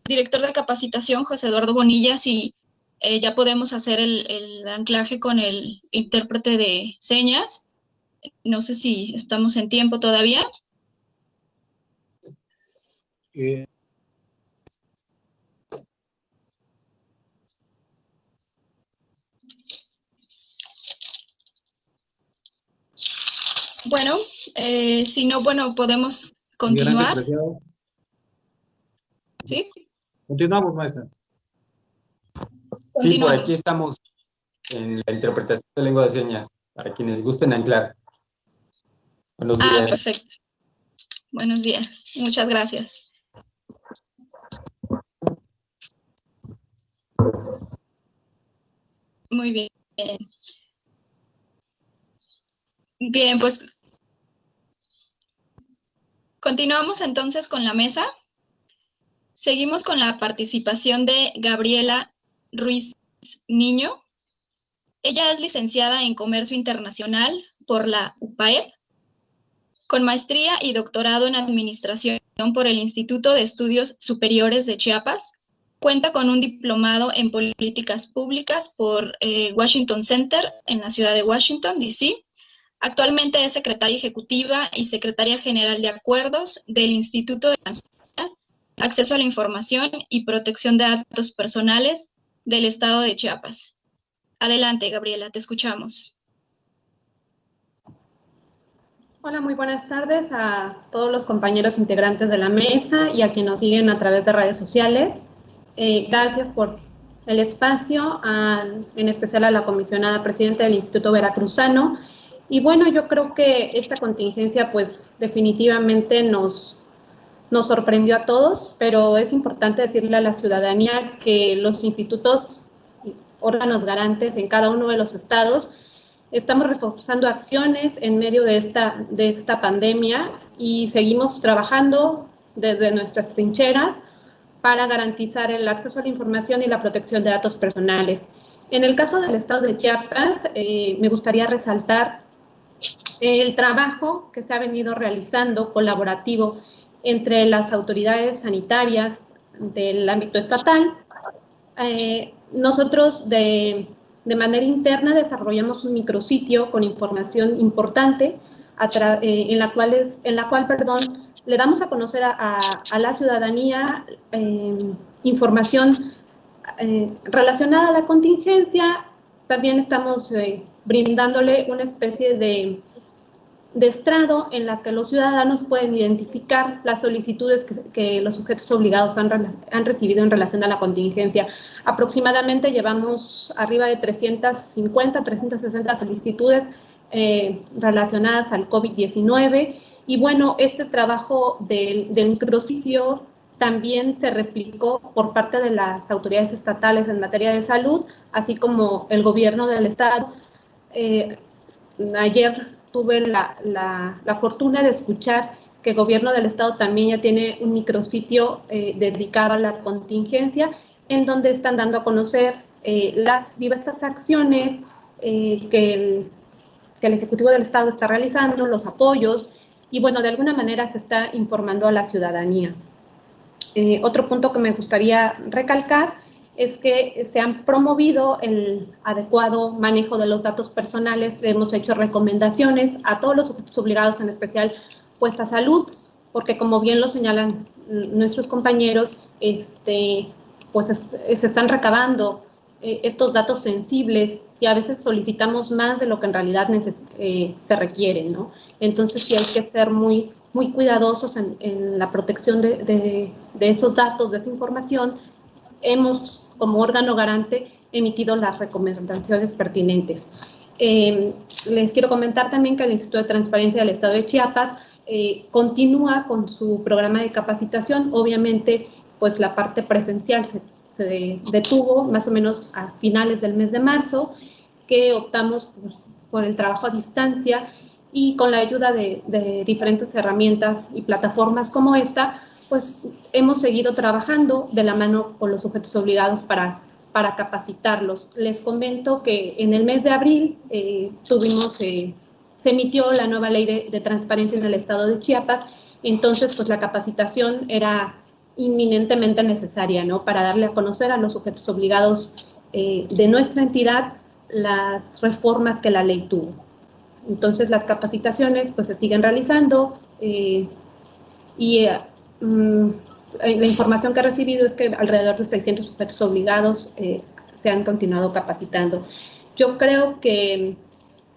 D: director de capacitación, José Eduardo Bonilla, si ya podemos hacer el anclaje con el intérprete de señas. No sé si estamos en tiempo todavía. Bueno, Si no, bueno, podemos continuar. ¿Sí?
B: Continuamos, maestra.
L: Sí, por aquí estamos en la interpretación de lengua de señas, para quienes gusten anclar. Buenos días.
D: Perfecto. Buenos días. Muchas gracias. Muy bien. Bien, pues continuamos entonces con la mesa. Seguimos con la participación de Gabriela Ruiz Niño. Ella es licenciada en Comercio Internacional por la UPAEP, con maestría y doctorado en Administración por el Instituto de Estudios Superiores de Chiapas. Cuenta con un diplomado en Políticas Públicas por Washington Center en la ciudad de Washington, D.C. Actualmente es secretaria ejecutiva y secretaria general de acuerdos del Instituto de Acceso a la Información y Protección de Datos Personales del Estado de Chiapas. Adelante, Gabriela, te escuchamos.
J: Hola, muy buenas tardes a todos los compañeros integrantes de la mesa y a quienes nos siguen a través de redes sociales. Gracias por el espacio, en especial a la comisionada presidenta del Instituto Veracruzano. Y bueno, yo creo que esta contingencia pues definitivamente nos sorprendió a todos, pero es importante decirle a la ciudadanía que los institutos, órganos garantes en cada uno de los estados, estamos reforzando acciones en medio de esta pandemia y seguimos trabajando desde nuestras trincheras para garantizar el acceso a la información y la protección de datos personales. En el caso del estado de Chiapas, me gustaría resaltar el trabajo que se ha venido realizando colaborativo entre las autoridades sanitarias del ámbito estatal. Nosotros de manera interna desarrollamos un micrositio con información importante en la cual le damos a conocer a la ciudadanía información relacionada a la contingencia. También estamos brindándole una especie de estrado en la que los ciudadanos pueden identificar las solicitudes que los sujetos obligados han recibido en relación a la contingencia. Aproximadamente llevamos arriba de 350, 360 solicitudes relacionadas al COVID-19 y bueno, este trabajo del micrositio también se replicó por parte de las autoridades estatales en materia de salud, así como el gobierno del estado. Ayer tuve la fortuna de escuchar que el gobierno del estado también ya tiene un micrositio dedicado a la contingencia, en donde están dando a conocer las diversas acciones que el Ejecutivo del Estado está realizando, los apoyos, y bueno, de alguna manera se está informando a la ciudadanía. Otro punto que me gustaría recalcar es que se han promovido el adecuado manejo de los datos personales. Hemos hecho recomendaciones a todos los sujetos obligados, en especial pues a salud, porque como bien lo señalan nuestros compañeros, pues se están recabando estos datos sensibles y a veces solicitamos más de lo que en realidad se requiere, ¿no? Entonces sí hay que ser muy cuidadosos en la protección de esos datos, de esa información. Hemos, como órgano garante, emitido las recomendaciones pertinentes. Les quiero comentar también que el Instituto de Transparencia del Estado de Chiapas continúa con su programa de capacitación. Obviamente, pues la parte presencial se detuvo más o menos a finales del mes de marzo, que optamos pues, por el trabajo a distancia y con la ayuda de diferentes herramientas y plataformas como esta, pues hemos seguido trabajando de la mano con los sujetos obligados para capacitarlos. Les comento que en el mes de abril se emitió la nueva ley de transparencia en el estado de Chiapas, entonces pues la capacitación era inminentemente necesaria, ¿no? Para darle a conocer a los sujetos obligados de nuestra entidad las reformas que la ley tuvo. Entonces las capacitaciones pues se siguen realizando la información que he recibido es que alrededor de 600 sujetos obligados se han continuado capacitando. Yo creo que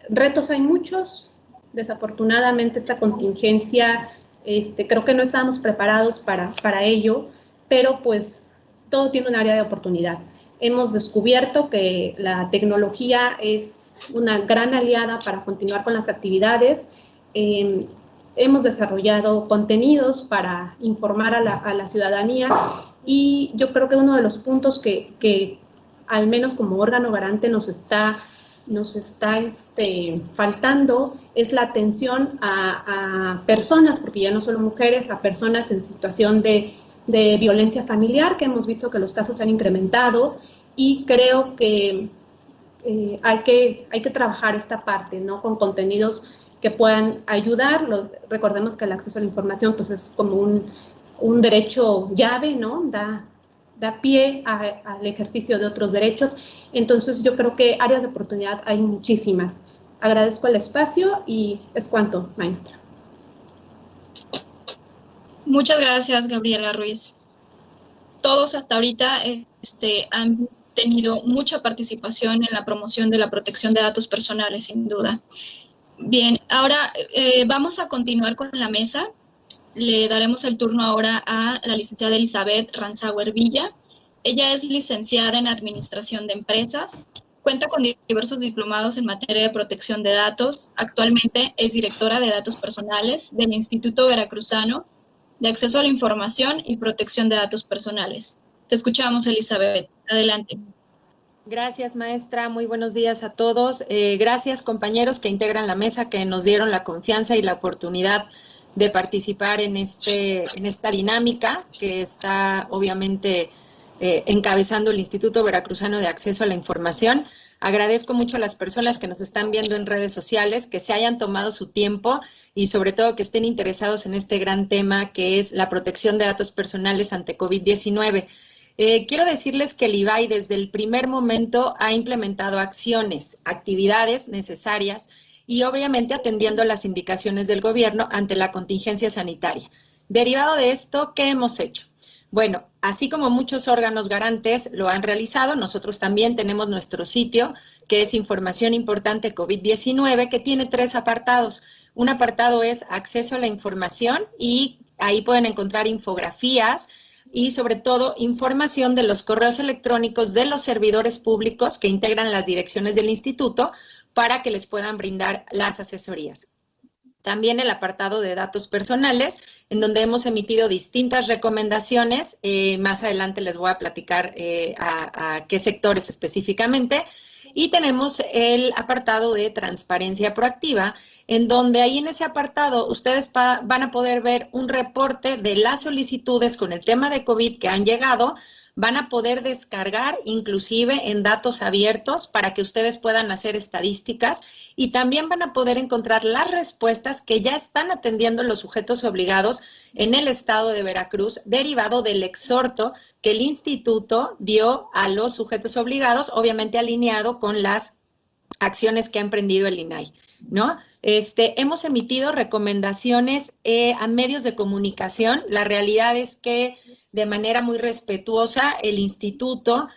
J: retos hay muchos,
I: Desafortunadamente esta contingencia, creo que no estábamos preparados para ello, pero pues todo tiene un área de oportunidad. Hemos descubierto que la tecnología es una gran aliada para continuar con las actividades. Hemos desarrollado contenidos para informar a la ciudadanía y yo creo que uno de los puntos que al menos como órgano garante nos está faltando es la atención a personas, porque ya no solo mujeres, a personas en situación de violencia familiar, que hemos visto que los casos se han incrementado, y creo que hay que trabajar esta parte, ¿no? Con contenidos que puedan ayudar. Recordemos que el acceso a la información pues es como un derecho llave, ¿no? Da pie al ejercicio de otros derechos. Entonces yo creo que áreas de oportunidad hay muchísimas. Agradezco el espacio y es cuanto, maestra.
D: Muchas gracias, Gabriela Ruiz. Todos hasta ahorita han tenido mucha participación en la promoción de la protección de datos personales, sin duda. Bien, ahora vamos a continuar con la mesa. Le daremos el turno ahora a la licenciada Elizabeth Ranzauer Villa. Ella es licenciada en Administración de Empresas, cuenta con diversos diplomados en materia de protección de datos. Actualmente es directora de datos personales del Instituto Veracruzano de Acceso a la Información y Protección de Datos Personales. Te escuchamos, Elizabeth. Adelante.
M: Gracias, maestra. Muy buenos días a todos. Gracias, compañeros que integran la mesa, que nos dieron la confianza y la oportunidad de participar en esta dinámica que está obviamente encabezando el Instituto Veracruzano de Acceso a la Información. Agradezco mucho a las personas que nos están viendo en redes sociales, que se hayan tomado su tiempo y sobre todo que estén interesados en este gran tema que es la protección de datos personales ante COVID-19. Quiero decirles que el IBAI desde el primer momento ha implementado acciones, actividades necesarias y obviamente atendiendo las indicaciones del gobierno ante la contingencia sanitaria. Derivado de esto, ¿qué hemos hecho? Bueno, así como muchos órganos garantes lo han realizado, nosotros también tenemos nuestro sitio, que es Información Importante COVID-19, que tiene 3 apartados. Un apartado es Acceso a la Información y ahí pueden encontrar infografías y sobre todo información de los correos electrónicos de los servidores públicos que integran las direcciones del instituto para que les puedan brindar las asesorías. También el apartado de datos personales, en donde hemos emitido distintas recomendaciones. Más adelante les voy a platicar a qué sectores específicamente. Y tenemos el apartado de transparencia proactiva, en donde ahí en ese apartado ustedes van a poder ver un reporte de las solicitudes con el tema de COVID que han llegado. Van a poder descargar inclusive en datos abiertos para que ustedes puedan hacer estadísticas y también van a poder encontrar las respuestas que ya están atendiendo los sujetos obligados en el estado de Veracruz, derivado del exhorto que el instituto dio a los sujetos obligados, obviamente alineado con las acciones que ha emprendido el INAI, ¿no? Hemos emitido recomendaciones a medios de comunicación. La realidad es que de manera muy respetuosa el instituto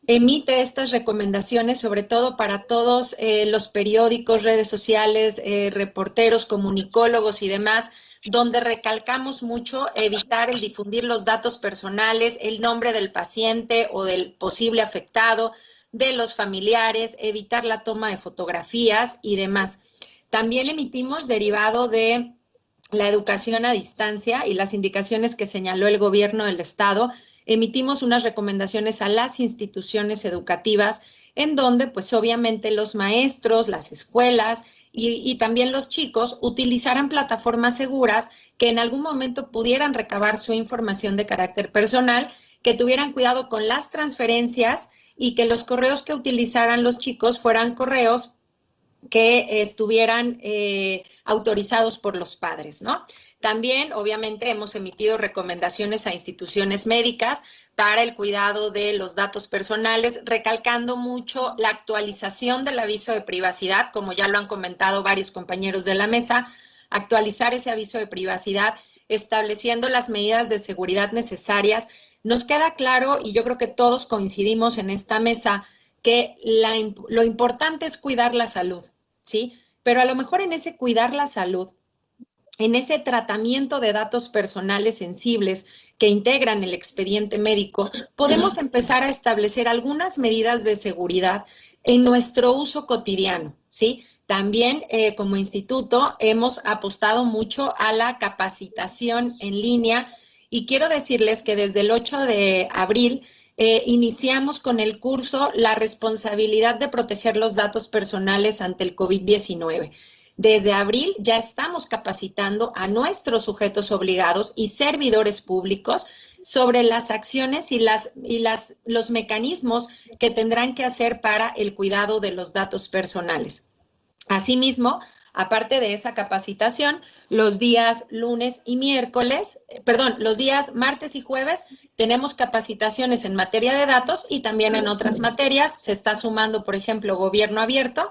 M: emite estas recomendaciones, sobre todo para todos los periódicos, redes sociales, reporteros, comunicólogos y demás, donde recalcamos mucho evitar el difundir los datos personales, el nombre del paciente o del posible afectado, de los familiares, evitar la toma de fotografías y demás. También emitimos, derivado de la educación a distancia y las indicaciones que señaló el gobierno del estado, emitimos unas recomendaciones a las instituciones educativas en donde pues obviamente los maestros, las escuelas y también los chicos utilizaran plataformas seguras que en algún momento pudieran recabar su información de carácter personal, que tuvieran cuidado con las transferencias y que los correos que utilizaran los chicos fueran correos que estuvieran autorizados por los padres, ¿no? También, obviamente, hemos emitido recomendaciones a instituciones médicas para el cuidado de los datos personales, recalcando mucho la actualización del aviso de privacidad, como ya lo han comentado varios compañeros de la mesa, actualizar ese aviso de privacidad, estableciendo las medidas de seguridad necesarias. Nos queda claro, y yo creo que todos coincidimos en esta mesa, que lo importante es cuidar la salud, ¿sí? pero a lo mejor en ese cuidar la salud, en ese tratamiento de datos personales sensibles que integran el expediente médico, podemos empezar a establecer algunas medidas de seguridad en nuestro uso cotidiano, ¿sí? También como instituto hemos apostado mucho a la capacitación en línea y quiero decirles que desde el 8 de abril iniciamos con el curso La responsabilidad de proteger los datos personales ante el COVID-19. Desde abril ya estamos capacitando a nuestros sujetos obligados y servidores públicos sobre las acciones y los mecanismos que tendrán que hacer para el cuidado de los datos personales. Asimismo, aparte de esa capacitación, los días los días martes y jueves tenemos capacitaciones en materia de datos y también en otras materias. Se está sumando, por ejemplo, gobierno abierto.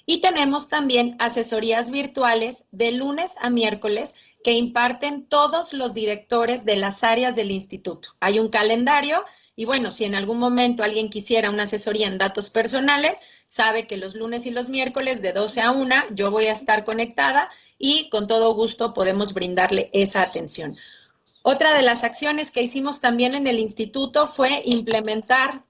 M: Y tenemos también asesorías virtuales de lunes a miércoles que imparten todos los directores de las áreas del instituto. Hay un calendario y bueno, si en algún momento alguien quisiera una asesoría en datos personales, sabe que los lunes y los miércoles de 12 a 1 yo voy a estar conectada y con todo gusto podemos brindarle esa atención. Otra de las acciones que hicimos también en el instituto fue implementar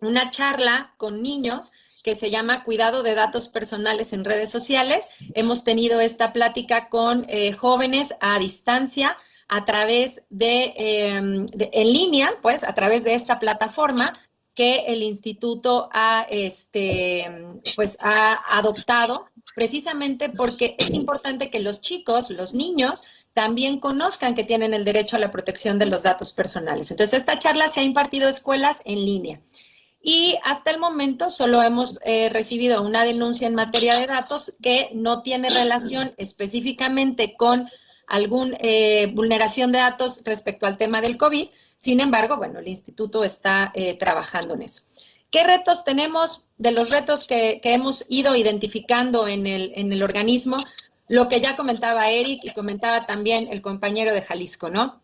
M: una charla con niños que se llama Cuidado de Datos Personales en Redes Sociales. Hemos tenido esta plática con jóvenes a distancia a través en línea, pues a través de esta plataforma que el instituto ha adoptado precisamente porque es importante que los chicos, los niños, también conozcan que tienen el derecho a la protección de los datos personales. Entonces, esta charla se ha impartido a escuelas en línea. Y hasta el momento solo hemos recibido una denuncia en materia de datos que no tiene relación específicamente con alguna vulneración de datos respecto al tema del COVID. Sin embargo, bueno, el instituto está trabajando en eso. ¿Qué retos tenemos? De los retos que hemos ido identificando en el organismo, lo que ya comentaba Eric y comentaba también el compañero de Jalisco, ¿no?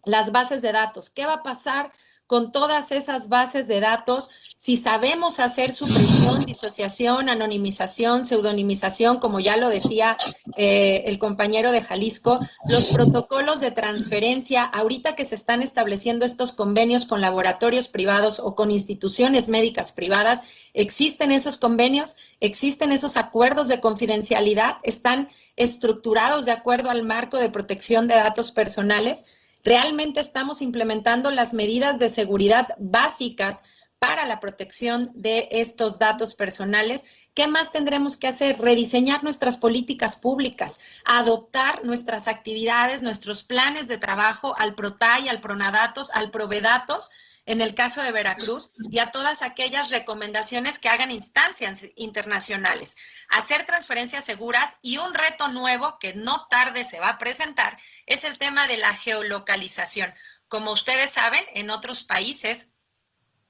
M: Las bases de datos. ¿Qué va a pasar con todas esas bases de datos si sabemos hacer supresión, disociación, anonimización, pseudonimización, como ya lo decía el compañero de Jalisco, los protocolos de transferencia, ahorita que se están estableciendo estos convenios con laboratorios privados o con instituciones médicas privadas, ¿existen esos convenios? ¿Existen esos acuerdos de confidencialidad? ¿Están estructurados de acuerdo al marco de protección de datos personales? ¿Realmente estamos implementando las medidas de seguridad básicas para la protección de estos datos personales? ¿Qué más tendremos que hacer? Rediseñar nuestras políticas públicas, adoptar nuestras actividades, nuestros planes de trabajo al PROTAI, al PRONADATOS, al PROVEDATOS, en el caso de Veracruz, y a todas aquellas recomendaciones que hagan instancias internacionales. Hacer transferencias seguras y un reto nuevo que no tarde se va a presentar es el tema de la geolocalización. Como ustedes saben, en otros países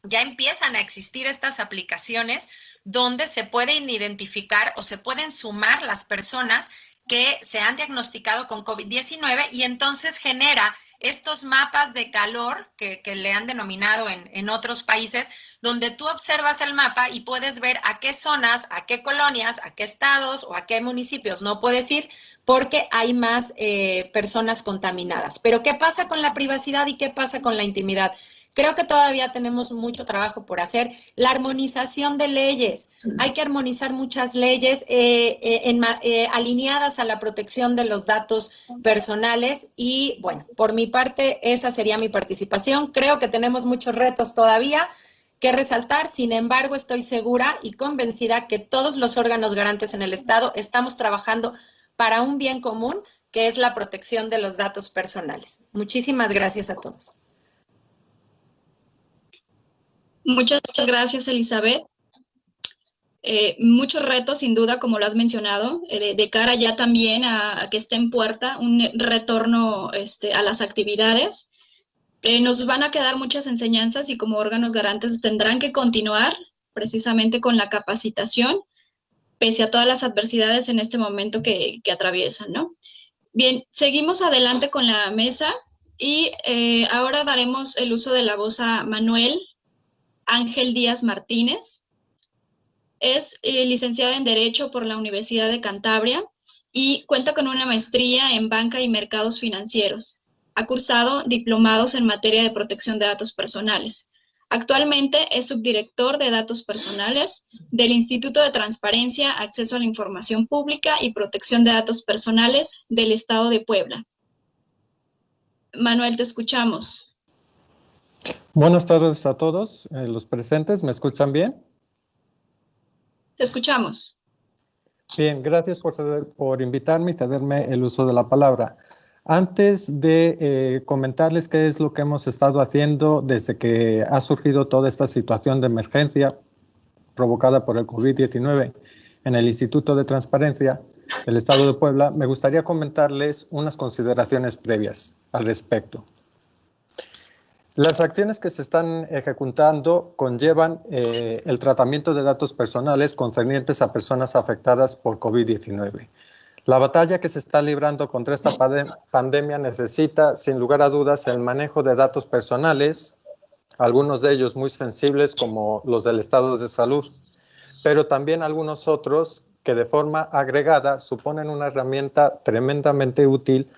M: ya empiezan a existir estas aplicaciones donde se pueden identificar o se pueden sumar las personas que se han diagnosticado con COVID-19 y entonces genera estos mapas de calor que le han denominado en otros países, donde tú observas el mapa y puedes ver a qué zonas, a qué colonias, a qué estados o a qué municipios no puedes ir porque hay más personas contaminadas. Pero ¿qué pasa con la privacidad y qué pasa con la intimidad? Creo que todavía tenemos mucho trabajo por hacer. La armonización de leyes. Hay que armonizar muchas leyes alineadas a la protección de los datos personales. Y bueno, por mi parte, esa sería mi participación. Creo que tenemos muchos retos todavía que resaltar. Sin embargo, estoy segura y convencida que todos los órganos garantes en el Estado estamos trabajando para un bien común, que es la protección de los datos personales. Muchísimas gracias a todos.
D: Muchas gracias, Elizabeth. Muchos retos, sin duda, como lo has mencionado, de cara ya también a que esté en puerta un retorno a las actividades. Nos van a quedar muchas enseñanzas y como órganos garantes tendrán que continuar precisamente con la capacitación, pese a todas las adversidades en este momento que atraviesan, ¿no? Bien, seguimos adelante con la mesa y ahora daremos el uso de la voz a Manuel Ángel Díaz Martínez. Es licenciado en Derecho por la Universidad de Cantabria y cuenta con una maestría en Banca y Mercados Financieros. Ha cursado diplomados en materia de protección de datos personales. Actualmente es subdirector de datos personales del Instituto de Transparencia, Acceso a la Información Pública y Protección de Datos Personales del Estado de Puebla. Manuel, te escuchamos.
N: Buenas tardes a todos los presentes. ¿Me escuchan bien?
D: Te escuchamos.
N: Bien, gracias por invitarme y cederme el uso de la palabra. Antes de comentarles qué es lo que hemos estado haciendo desde que ha surgido toda esta situación de emergencia provocada por el COVID-19 en el Instituto de Transparencia del Estado de Puebla, me gustaría comentarles unas consideraciones previas al respecto. Las acciones que se están ejecutando conllevan el tratamiento de datos personales concernientes a personas afectadas por COVID-19. La batalla que se está librando contra esta pandemia necesita, sin lugar a dudas, el manejo de datos personales, algunos de ellos muy sensibles como los del estado de salud, pero también algunos otros que de forma agregada suponen una herramienta tremendamente útil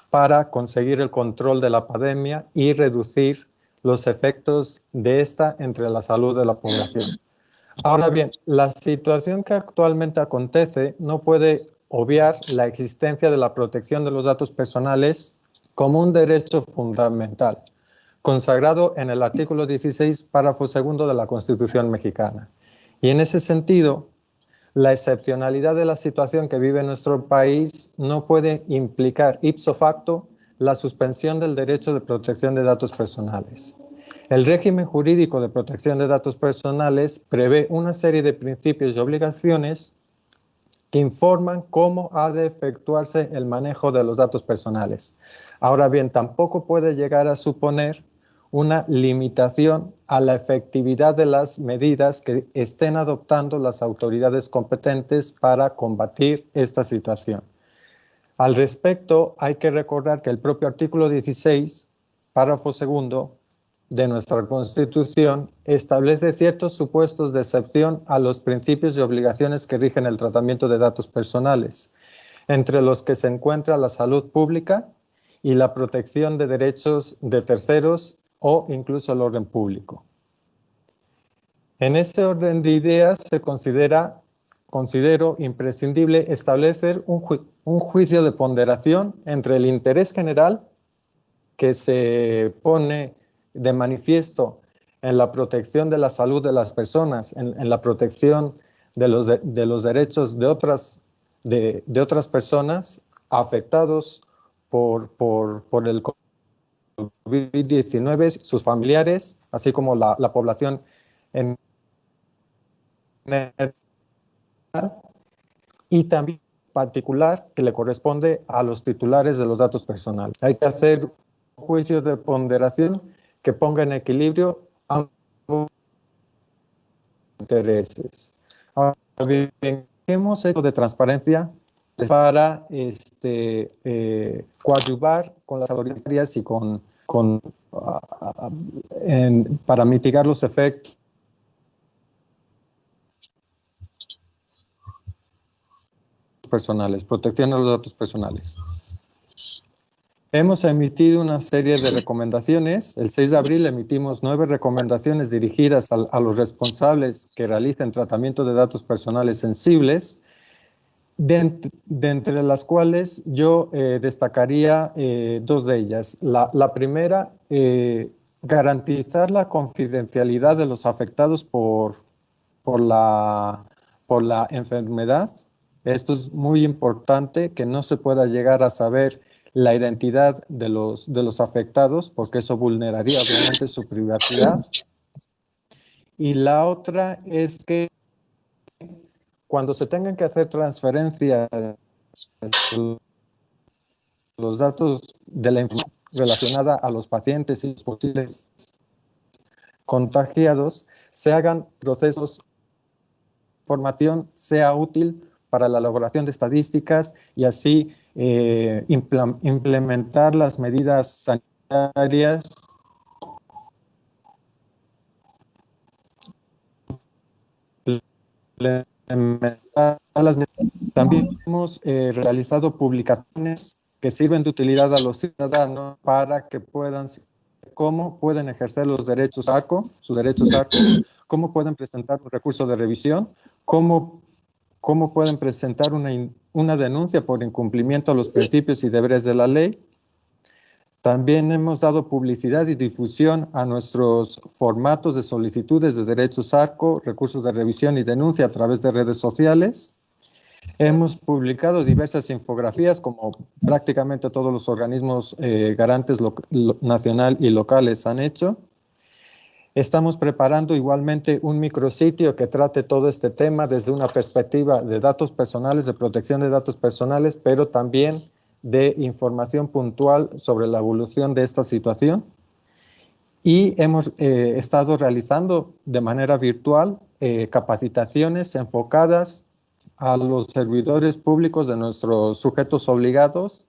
N: para conseguir el control de la pandemia y reducir los efectos de esta entre la salud de la población. Ahora bien, la situación que actualmente acontece no puede obviar la existencia de la protección de los datos personales como un derecho fundamental, consagrado en el artículo 16, párrafo segundo de la Constitución mexicana. Y en ese sentido, la excepcionalidad de la situación que vive nuestro país no puede implicar ipso facto la suspensión del derecho de protección de datos personales. El régimen jurídico de protección de datos personales prevé una serie de principios y obligaciones que informan cómo ha de efectuarse el manejo de los datos personales. Ahora bien, tampoco puede llegar a suponer una limitación a la efectividad de las medidas que estén adoptando las autoridades competentes para combatir esta situación. Al respecto, hay que recordar que el propio artículo 16, párrafo segundo de nuestra Constitución, establece ciertos supuestos de excepción a los principios y obligaciones que rigen el tratamiento de datos personales, entre los que se encuentra la salud pública y la protección de derechos de terceros o incluso el orden público. En ese orden de ideas se considero imprescindible establecer un juicio de ponderación entre el interés general que se pone de manifiesto en la protección de la salud de las personas, en la protección de los derechos de otras personas afectados por el COVID-19, sus familiares, así como la población en general, y también en particular que le corresponde a los titulares de los datos personales. Hay que hacer un juicio de ponderación que ponga en equilibrio ambos intereses. Ahora bien, hemos hecho de transparencia para coadyuvar con las autoridades y para mitigar los efectos personales, protección de los datos personales. Hemos emitido una serie de recomendaciones. El 6 de abril emitimos 9 recomendaciones dirigidas a los responsables que realicen tratamiento de datos personales sensibles, de entre las cuales yo destacaría 2 de ellas. La primera, garantizar la confidencialidad de los afectados por la enfermedad. Esto es muy importante, que no se pueda llegar a saber la identidad de los afectados, porque eso vulneraría obviamente su privacidad. Y la otra es que cuando se tengan que hacer transferencias de los datos de la información relacionada a los pacientes y los posibles contagiados, se hagan procesos de información, sea útil para la elaboración de estadísticas y así implementar las medidas sanitarias También hemos realizado publicaciones que sirven de utilidad a los ciudadanos para que puedan cómo pueden ejercer los derechos ARCO, sus derechos ARCO, cómo pueden presentar un recurso de revisión, cómo pueden presentar una denuncia por incumplimiento a los principios y deberes de la ley. También hemos dado publicidad y difusión a nuestros formatos de solicitudes de derechos ARCO, recursos de revisión y denuncia a través de redes sociales. Hemos publicado diversas infografías, como prácticamente todos los organismos garantes nacional y locales han hecho. Estamos preparando igualmente un micrositio que trate todo este tema desde una perspectiva de datos personales, de protección de datos personales, pero también de información puntual sobre la evolución de esta situación. Y hemos estado realizando de manera virtual capacitaciones enfocadas a los servidores públicos de nuestros sujetos obligados,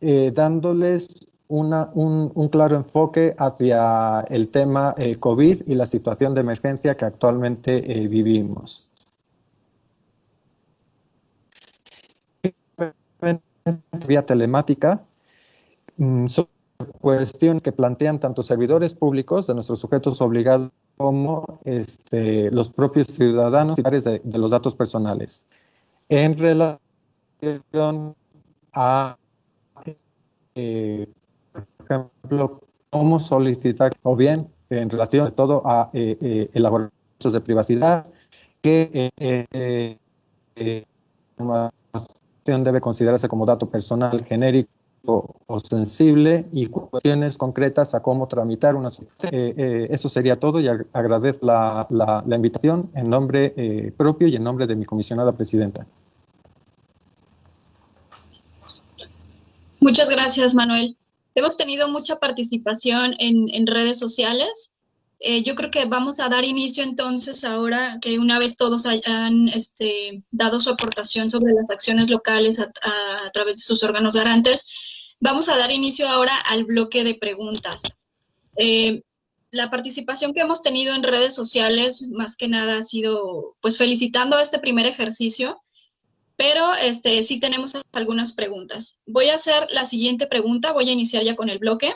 N: dándoles un claro enfoque hacia el tema COVID y la situación de emergencia que actualmente vivimos. Vía telemática, son cuestiones que plantean tanto servidores públicos de nuestros sujetos obligados como los propios ciudadanos de los datos personales. En relación a, por ejemplo, cómo solicitar, o bien en relación a todo a elaborar derechos de privacidad, que debe considerarse como dato personal genérico o sensible, y cuestiones concretas a cómo tramitar una solicitud. Eso sería todo, y agradezco la invitación en nombre propio y en nombre de mi comisionada presidenta.
D: Muchas gracias, Manuel. Hemos tenido mucha participación en redes sociales. Yo creo que vamos a dar inicio entonces ahora que una vez todos hayan dado su aportación sobre las acciones locales a través de sus órganos garantes, vamos a dar inicio ahora al bloque de preguntas. La participación que hemos tenido en redes sociales más que nada ha sido pues felicitando este primer ejercicio, pero sí tenemos algunas preguntas. Voy a hacer la siguiente pregunta, voy a iniciar ya con el bloque.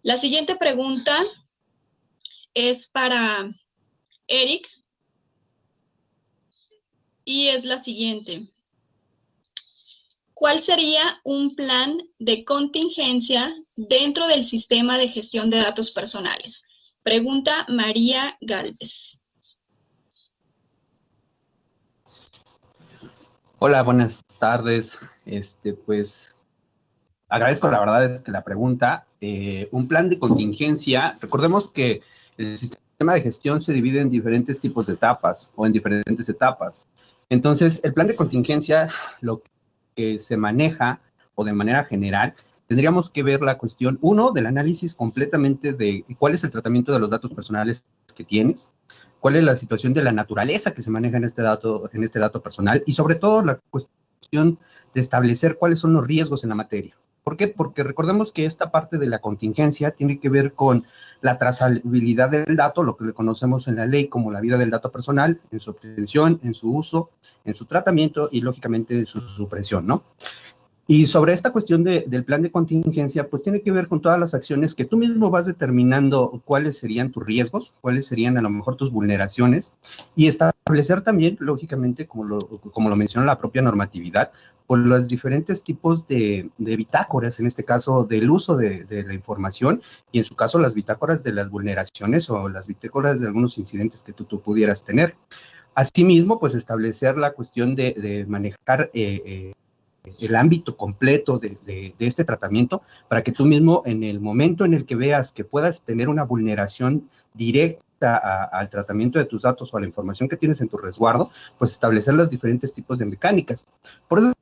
D: La siguiente pregunta es para Eric y es la siguiente. ¿Cuál sería un plan de contingencia dentro del sistema de gestión de datos personales? Pregunta María Gálvez.
F: Hola, buenas tardes. Pues agradezco la verdad la pregunta. Un plan de contingencia, recordemos que el sistema de gestión se divide en diferentes tipos de etapas o en diferentes etapas. Entonces, el plan de contingencia, lo que se maneja o de manera general, tendríamos que ver la cuestión, uno, del análisis completamente de cuál es el tratamiento de los datos personales que tienes, cuál es la situación de la naturaleza que se maneja en este dato personal, y sobre todo la cuestión de establecer cuáles son los riesgos en la materia. ¿Por qué? Porque recordemos que esta parte de la contingencia tiene que ver con la trazabilidad del dato, lo que le conocemos en la ley como la vida del dato personal, en su obtención, en su uso, en su tratamiento y, lógicamente, en su supresión, ¿no? Y sobre esta cuestión del plan de contingencia, pues tiene que ver con todas las acciones que tú mismo vas determinando cuáles serían tus riesgos, cuáles serían a lo mejor tus vulneraciones, y establecer también, lógicamente, como lo menciona la propia normatividad, por los diferentes tipos de bitácoras, en este caso del uso de la información, y en su caso las bitácoras de las vulneraciones o las bitácoras de algunos incidentes que tú pudieras tener. Asimismo, pues establecer la cuestión de manejar el ámbito completo de este tratamiento, para que tú mismo, en el momento en el que veas que puedas tener una vulneración directa al tratamiento de tus datos o a la información que tienes en tu resguardo, pues establecer los diferentes tipos de mecánicas. Por eso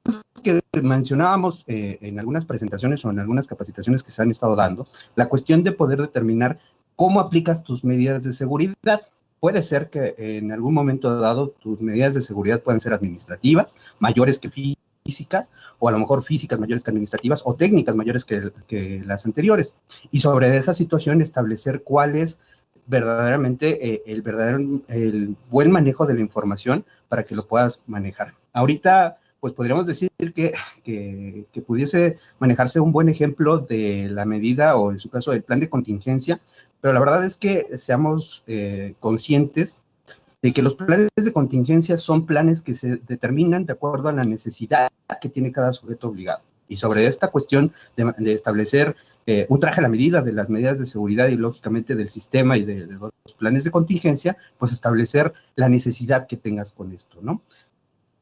F: es que mencionábamos en algunas presentaciones o en algunas capacitaciones que se han estado dando, la cuestión de poder determinar cómo aplicas tus medidas de seguridad. Puede ser que en algún momento dado tus medidas de seguridad puedan ser administrativas, mayores que físicas, o a lo mejor físicas mayores que administrativas, o técnicas mayores que las anteriores. Y sobre esa situación establecer cuáles verdaderamente el buen manejo de la información para que lo puedas manejar. Ahorita, pues podríamos decir que pudiese manejarse un buen ejemplo de la medida o en su caso del plan de contingencia, pero la verdad es que seamos conscientes de que los planes de contingencia son planes que se determinan de acuerdo a la necesidad que tiene cada sujeto obligado. Y sobre esta cuestión de establecer un traje a la medida de las medidas de seguridad y lógicamente del sistema y de los planes de contingencia, pues establecer la necesidad que tengas con esto, ¿no?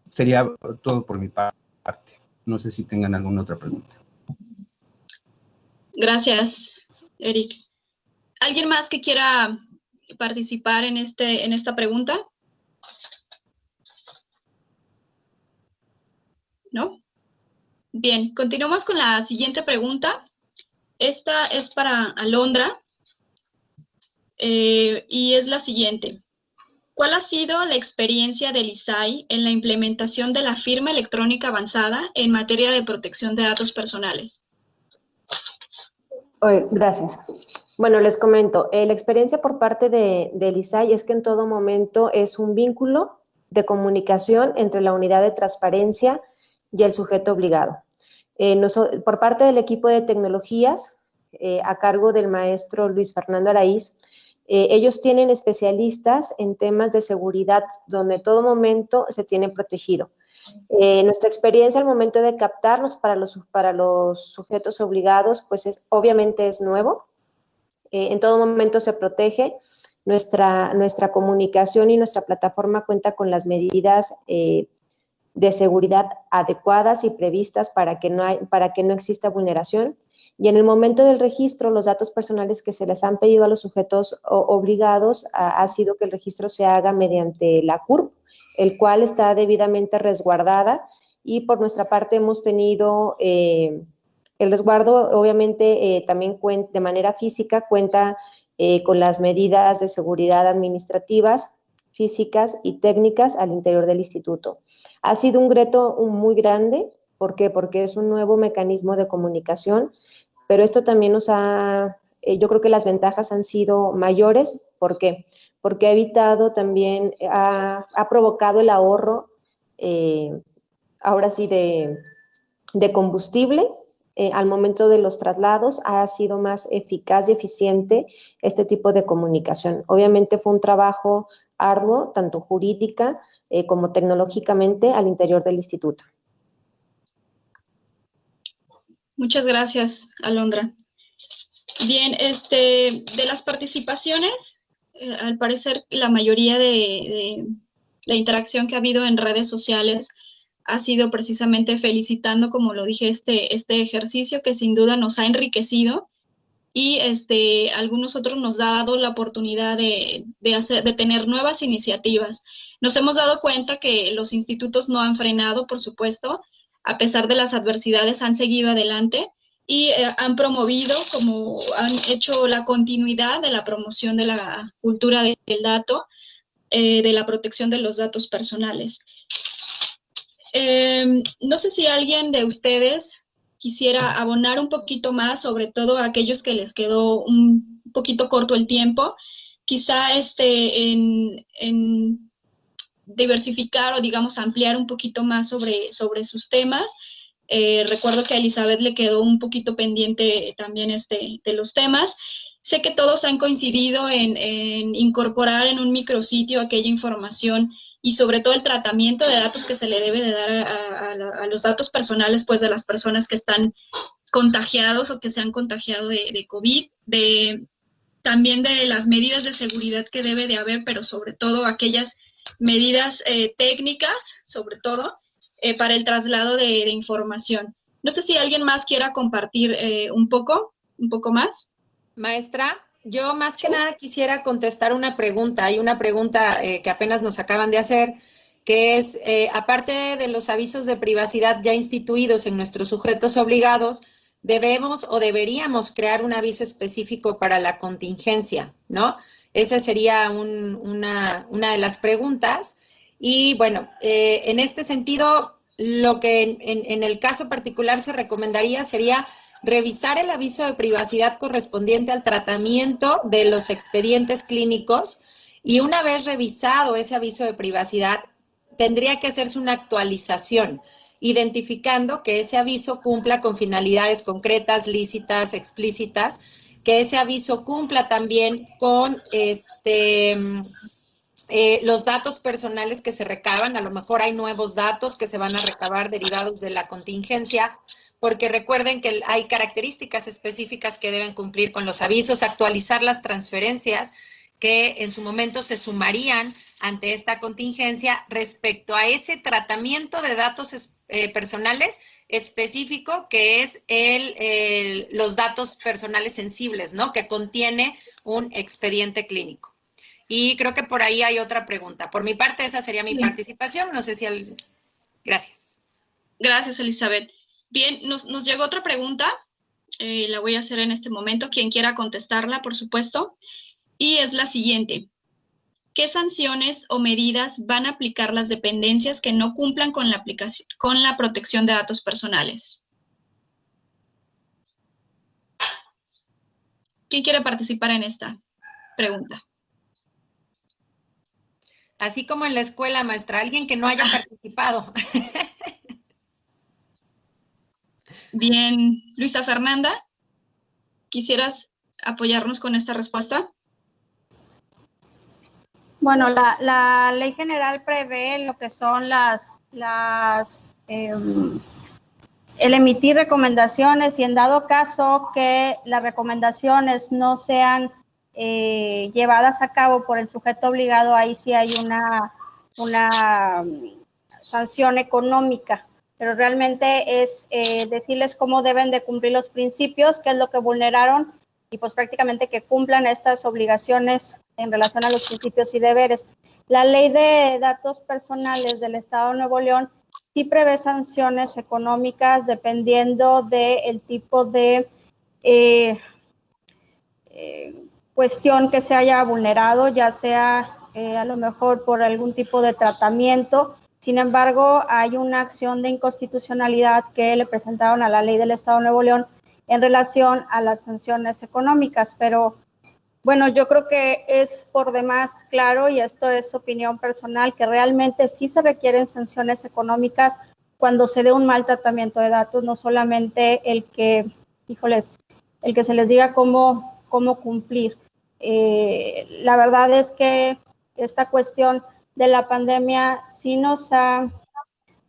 F: Sería todo por mi parte. No sé si tengan alguna otra pregunta.
D: Gracias, Eric. ¿Alguien más que quiera participar en esta pregunta? ¿No? Bien, continuamos con la siguiente pregunta. Esta es para Alondra y es la siguiente. ¿Cuál ha sido la experiencia del ISAI en la implementación de la firma electrónica avanzada en materia de protección de datos personales?
I: Gracias. Bueno, les comento, la experiencia por parte del ISAI es que en todo momento es un vínculo de comunicación entre la unidad de transparencia y el sujeto obligado. Por parte del equipo de tecnologías, a cargo del maestro Luis Fernando Araiz, ellos tienen especialistas en temas de seguridad donde todo momento se tiene protegido. Nuestra experiencia al momento de captarnos para los sujetos obligados, pues obviamente es nuevo. En todo momento se protege. Nuestra comunicación y nuestra plataforma cuenta con las medidas de seguridad adecuadas y previstas para que no exista vulneración. Y en el momento del registro, los datos personales que se les han pedido a los sujetos obligados ha sido que el registro se haga mediante la CURP, el cual está debidamente resguardada, y por nuestra parte hemos tenido el resguardo, obviamente también de manera física cuenta con las medidas de seguridad administrativas, físicas y técnicas al interior del instituto. Ha sido un reto muy grande. ¿Por qué? Porque es un nuevo mecanismo de comunicación, pero esto también yo creo que las ventajas han sido mayores. ¿Por qué? Porque ha evitado también, ha provocado el ahorro, ahora sí, de combustible. Al momento de los traslados ha sido más eficaz y eficiente este tipo de comunicación. Obviamente fue un trabajo arduo, tanto jurídica como tecnológicamente al interior del instituto.
D: Muchas gracias, Alondra. Bien, de las participaciones, al parecer la mayoría de la interacción que ha habido en redes sociales ha sido precisamente felicitando, como lo dije, este ejercicio que sin duda nos ha enriquecido y algunos otros nos ha dado la oportunidad de tener nuevas iniciativas. Nos hemos dado cuenta que los institutos no han frenado, por supuesto, a pesar de las adversidades han seguido adelante y han promovido, como han hecho la continuidad de la promoción de la cultura del dato, de la protección de los datos personales. No sé si alguien de ustedes quisiera abonar un poquito más, sobre todo a aquellos que les quedó un poquito corto el tiempo, quizá en diversificar o, digamos, ampliar un poquito más sobre sus temas. Recuerdo que a Elizabeth le quedó un poquito pendiente también de los temas. Sé que todos han coincidido en incorporar en un micrositio aquella información y sobre todo el tratamiento de datos que se le debe de dar a los datos personales, pues, de las personas que están contagiados o que se han contagiado de COVID, también de las medidas de seguridad que debe de haber, pero sobre todo aquellas medidas técnicas, sobre todo, para el traslado de información. No sé si alguien más quiera compartir un poco más.
M: Maestra, yo más que nada quisiera contestar una pregunta. Hay una pregunta que apenas nos acaban de hacer, que es, aparte de los avisos de privacidad ya instituidos en nuestros sujetos obligados, debemos o deberíamos crear un aviso específico para la contingencia, ¿no? Esa sería una de las preguntas. Y bueno, en este sentido, lo que en el caso particular se recomendaría sería revisar el aviso de privacidad correspondiente al tratamiento de los expedientes clínicos y una vez revisado ese aviso de privacidad, tendría que hacerse una actualización, identificando que ese aviso cumpla con finalidades concretas, lícitas, explícitas, que ese aviso cumpla también con los datos personales que se recaban. A lo mejor hay nuevos datos que se van a recabar derivados de la contingencia, porque recuerden que hay características específicas que deben cumplir con los avisos, actualizar las transferencias que en su momento se sumarían ante esta contingencia respecto a ese tratamiento de datos personales específico que es los datos personales sensibles, ¿no? Que contiene un expediente clínico. Y creo que por ahí hay otra pregunta. Por mi parte, esa sería mi participación. No sé si... Gracias.
D: Gracias, Elizabeth. Bien, nos llegó otra pregunta. La voy a hacer en este momento. Quien quiera contestarla, por supuesto. Y es la siguiente. ¿Qué sanciones o medidas van a aplicar las dependencias que no cumplan con la protección de datos personales? ¿Quién quiere participar en esta pregunta?
M: Así como en la escuela, maestra, alguien que no haya participado.
D: Bien, Luisa Fernanda, ¿quisieras apoyarnos con esta respuesta?
G: Bueno, la ley general prevé lo que son el emitir recomendaciones y en dado caso que las recomendaciones no sean llevadas a cabo por el sujeto obligado, ahí sí hay una sanción económica, pero realmente es decirles cómo deben de cumplir los principios, qué es lo que vulneraron y pues prácticamente que cumplan estas obligaciones en relación a los principios y deberes. La ley de datos personales del Estado de Nuevo León sí prevé sanciones económicas dependiendo del tipo de cuestión que se haya vulnerado, ya sea a lo mejor por algún tipo de tratamiento. Sin embargo, hay una acción de inconstitucionalidad que le presentaron a la ley del Estado de Nuevo León en relación a las sanciones económicas, pero bueno, yo creo que es por demás claro, y esto es opinión personal, que realmente sí se requieren sanciones económicas cuando se dé un mal tratamiento de datos, no solamente el que se les diga cómo cumplir. La verdad es que esta cuestión de la pandemia sí nos ha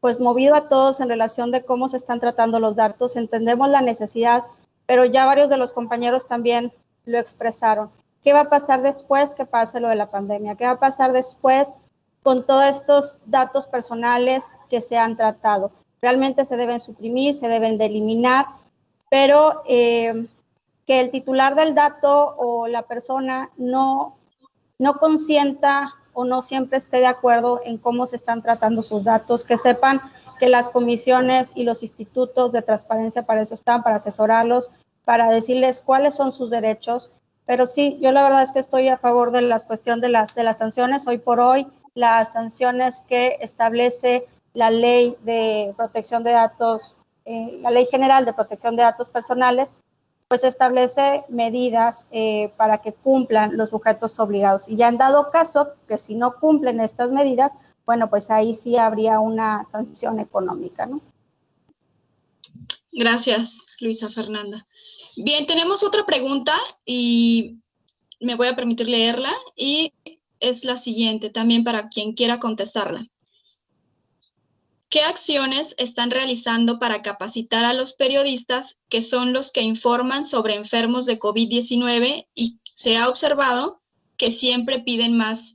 G: pues movido a todos en relación de cómo se están tratando los datos. Entendemos la necesidad, pero ya varios de los compañeros también lo expresaron. ¿Qué va a pasar después que pase lo de la pandemia? ¿Qué va a pasar después con todos estos datos personales que se han tratado? Realmente se deben suprimir, se deben de eliminar, pero que el titular del dato o la persona no consienta o no siempre esté de acuerdo en cómo se están tratando sus datos, que sepan que las comisiones y los institutos de transparencia para eso están, para asesorarlos, para decirles cuáles son sus derechos. Pero sí, yo la verdad es que estoy a favor de la cuestión de las sanciones. Hoy por hoy, las sanciones que establece la ley de protección de datos, la ley general de protección de datos personales, pues establece medidas para que cumplan los sujetos obligados. Y ya en dado caso que si no cumplen estas medidas, bueno, pues ahí sí habría una sanción económica, ¿no?
D: Gracias, Luisa Fernanda. Bien, tenemos otra pregunta y me voy a permitir leerla y es la siguiente, también para quien quiera contestarla. ¿Qué acciones están realizando para capacitar a los periodistas que son los que informan sobre enfermos de COVID-19 y se ha observado que siempre piden más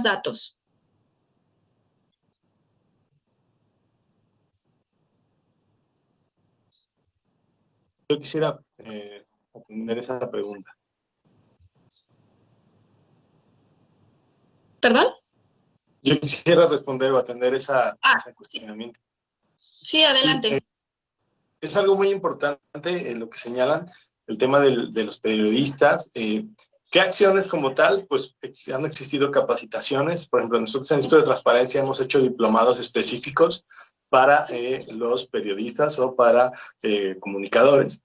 D: datos?
K: Yo quisiera atender esa pregunta.
D: ¿Perdón?
K: Yo quisiera responder o atender ese cuestionamiento.
D: Sí, adelante.
K: Es algo muy importante lo que señalan, el tema de los periodistas. ¿Qué acciones como tal? Pues han existido capacitaciones. Por ejemplo, nosotros en el Instituto de Transparencia hemos hecho diplomados específicos para los periodistas o para comunicadores.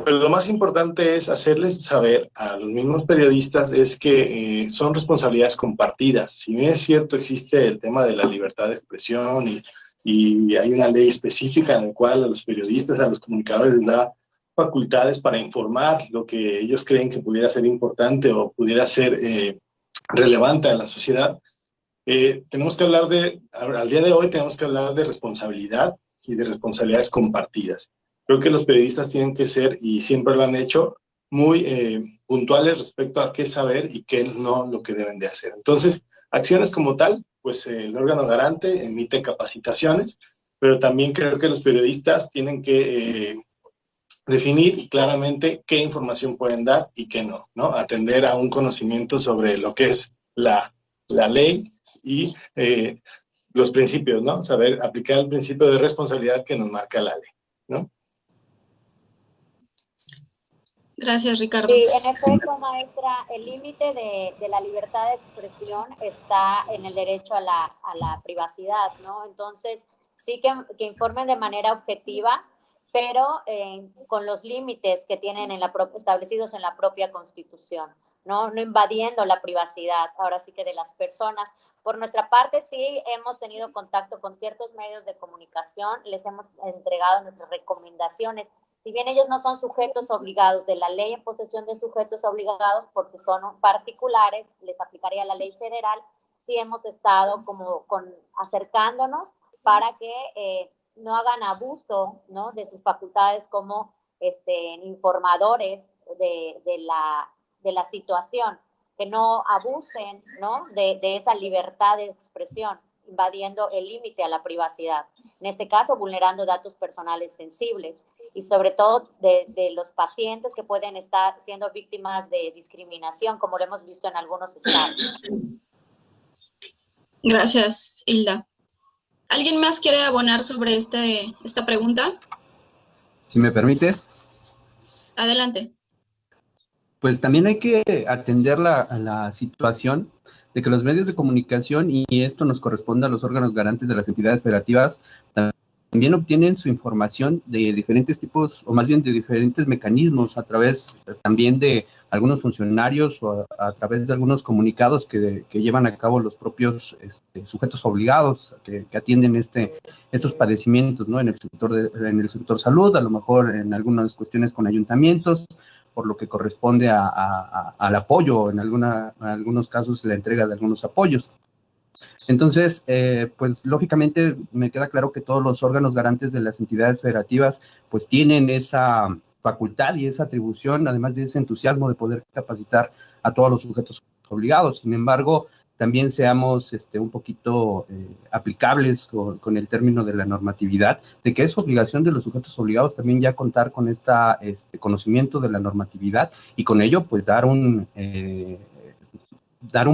K: Pero lo más importante es hacerles saber a los mismos periodistas es que son responsabilidades compartidas. Si bien es cierto, existe el tema de la libertad de expresión y hay una ley específica en la cual a los periodistas, a los comunicadores les da facultades para informar lo que ellos creen que pudiera ser importante o pudiera ser relevante a la sociedad. Tenemos que hablar al día de hoy tenemos que hablar de responsabilidad y de responsabilidades compartidas. Creo que los periodistas tienen que ser, y siempre lo han hecho, muy puntuales respecto a qué saber y qué no lo que deben de hacer. Entonces, acciones como tal, pues el órgano garante emite capacitaciones, pero también creo que los periodistas tienen que definir claramente qué información pueden dar y qué no, ¿no? Atender a un conocimiento sobre lo que es la ley y los principios, ¿no? Saber aplicar el principio de responsabilidad que nos marca la ley, ¿no?
D: Gracias, Ricardo.
H: Sí, en efecto, maestra, el límite de la libertad de expresión está en el derecho a la privacidad, ¿no? Entonces, sí que informen de manera objetiva, pero con los límites que tienen establecidos en la propia Constitución, ¿no? No invadiendo la privacidad, ahora sí que de las personas. Por nuestra parte, sí hemos tenido contacto con ciertos medios de comunicación, les hemos entregado nuestras recomendaciones. Si bien ellos no son sujetos obligados de la ley en posesión de sujetos obligados, porque son particulares, les aplicaría la ley federal, sí hemos estado como acercándonos para que no hagan abuso, ¿no?, de sus facultades como informadores de la situación, que no abusen, ¿no?, de esa libertad de expresión, invadiendo el límite a la privacidad, en este caso vulnerando datos personales sensibles y sobre todo de los pacientes que pueden estar siendo víctimas de discriminación, como lo hemos visto en algunos estados.
D: Gracias, Hilda. ¿Alguien más quiere abonar sobre esta pregunta?
F: Si me permites.
D: Adelante.
F: Pues también hay que atender la situación de que los medios de comunicación, y esto nos corresponde a los órganos garantes de las entidades federativas, también obtienen su información de diferentes tipos, o más bien de diferentes mecanismos, a través también de algunos funcionarios o a través de algunos comunicados que llevan a cabo los propios sujetos obligados que atienden estos padecimientos, ¿no? En el sector salud, a lo mejor en algunas cuestiones con ayuntamientos, por lo que corresponde al apoyo, en algunos casos la entrega de algunos apoyos. Entonces, pues lógicamente me queda claro que todos los órganos garantes de las entidades federativas pues tienen esa facultad y esa atribución, además de ese entusiasmo de poder capacitar a todos los sujetos obligados. Sin embargo, también seamos un poquito aplicables con el término de la normatividad, de que es obligación de los sujetos obligados también ya contar con este conocimiento de la normatividad y con ello pues dar un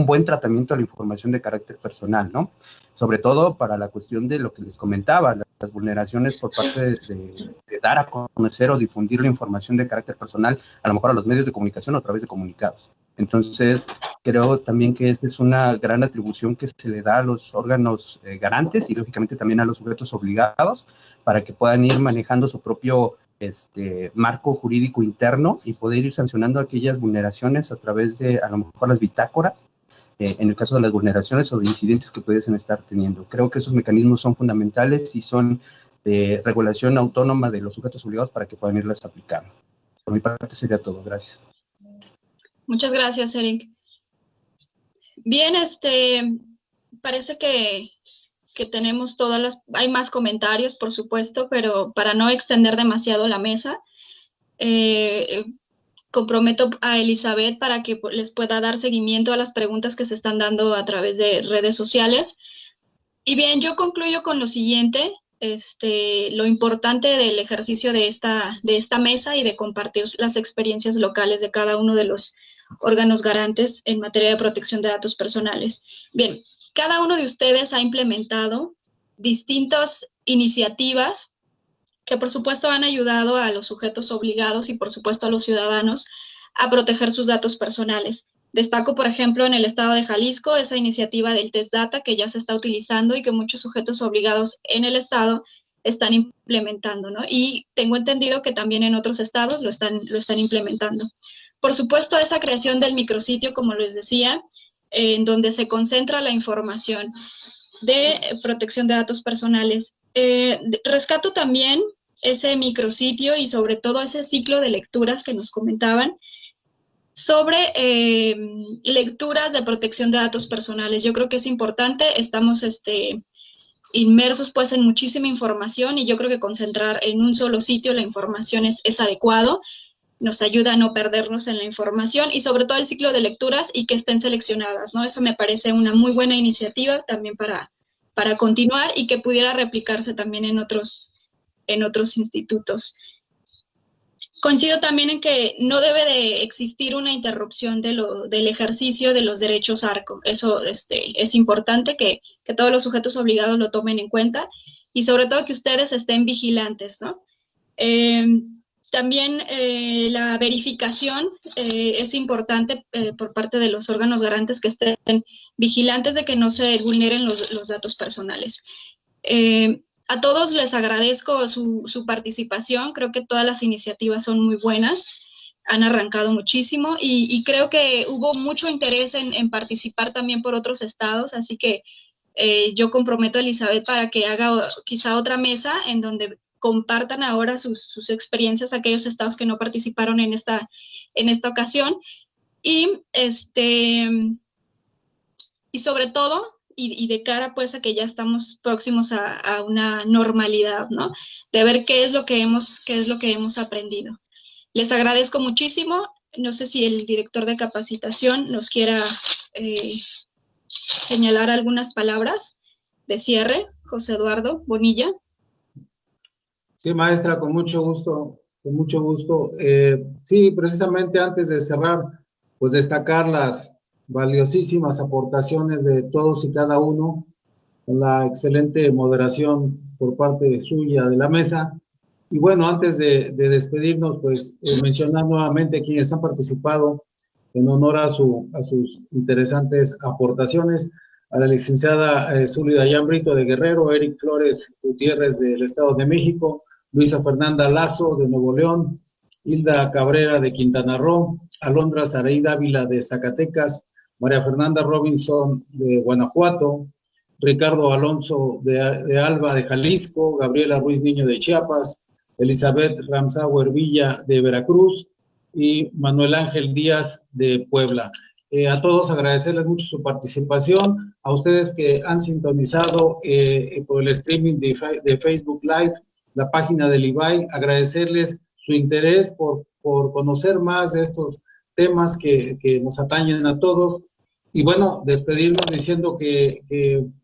F: buen tratamiento a la información de carácter personal, ¿no? Sobre todo para la cuestión de lo que les comentaba, las vulneraciones por parte de dar a conocer o difundir la información de carácter personal, a lo mejor a los medios de comunicación o a través de comunicados. Entonces, creo también que esta es una gran atribución que se le da a los órganos garantes y, lógicamente, también a los sujetos obligados para que puedan ir manejando su propio marco jurídico interno y poder ir sancionando aquellas vulneraciones a través de, a lo mejor, las bitácoras, en el caso de las vulneraciones o de incidentes que pudiesen estar teniendo. Creo que esos mecanismos son fundamentales y son de regulación autónoma de los sujetos obligados para que puedan irlas aplicando. Por mi parte sería todo. Gracias.
D: Muchas gracias, Eric. Bien, parece que tenemos hay más comentarios, por supuesto, pero para no extender demasiado la mesa, comprometo a Elizabeth para que les pueda dar seguimiento a las preguntas que se están dando a través de redes sociales. Y bien, yo concluyo con lo siguiente, lo importante del ejercicio de esta mesa y de compartir las experiencias locales de cada uno de los órganos garantes en materia de protección de datos personales. Bien, cada uno de ustedes ha implementado distintas iniciativas que por supuesto han ayudado a los sujetos obligados y por supuesto a los ciudadanos a proteger sus datos personales. Destaco, por ejemplo, en el estado de Jalisco, esa iniciativa del Test Data que ya se está utilizando y que muchos sujetos obligados en el estado están implementando, ¿no? Y tengo entendido que también en otros estados lo están implementando. Por supuesto, esa creación del micrositio, como les decía, en donde se concentra la información de protección de datos personales. Rescato también ese micrositio y sobre todo ese ciclo de lecturas que nos comentaban sobre lecturas de protección de datos personales. Yo creo que es importante, estamos inmersos pues en muchísima información y yo creo que concentrar en un solo sitio la información es adecuado, nos ayuda a no perdernos en la información y sobre todo el ciclo de lecturas y que estén seleccionadas, ¿no? Eso me parece una muy buena iniciativa también para continuar y que pudiera replicarse también en otros institutos. Coincido también en que no debe de existir una interrupción del ejercicio de los derechos ARCO. Eso es importante que todos los sujetos obligados lo tomen en cuenta y sobre todo que ustedes estén vigilantes, ¿no? También la verificación es importante por parte de los órganos garantes que estén vigilantes de que no se vulneren los datos personales. A todos les agradezco su participación, creo que todas las iniciativas son muy buenas, han arrancado muchísimo y creo que hubo mucho interés en participar también por otros estados, así que yo comprometo a Elizabeth para que haga quizá otra mesa en donde compartan ahora sus experiencias aquellos estados que no participaron en esta ocasión y sobre todo y de cara pues a que ya estamos próximos a una normalidad, ¿no? De ver qué es lo que hemos aprendido. Les agradezco muchísimo. No sé si el director de capacitación nos quiera señalar algunas palabras de cierre. José Eduardo Bonilla.
B: Sí, maestra, con mucho gusto, con mucho gusto. Sí, precisamente antes de cerrar, pues destacar las valiosísimas aportaciones de todos y cada uno, la excelente moderación por parte suya de la mesa. Y bueno, antes de despedirnos, pues mencionar nuevamente quienes han participado en honor a sus interesantes aportaciones, a la licenciada Zuli Dayan Brito de Guerrero, Eric Flores Gutiérrez del Estado de México, Luisa Fernanda Lazo de Nuevo León, Hilda Cabrera de Quintana Roo, Alondra Saraí Dávila de Zacatecas, María Fernanda Robinson de Guanajuato, Ricardo Alonso de Alba de Jalisco, Gabriela Ruiz Niño de Chiapas, Elizabeth Ramsauer Villa de Veracruz y Manuel Ángel Díaz de Puebla. A todos agradecerles mucho su participación, a ustedes que han sintonizado por el streaming de Facebook Live, la página del IBAI, agradecerles su interés por conocer más de estos temas que nos atañen a todos. Y bueno, despedirnos diciendo que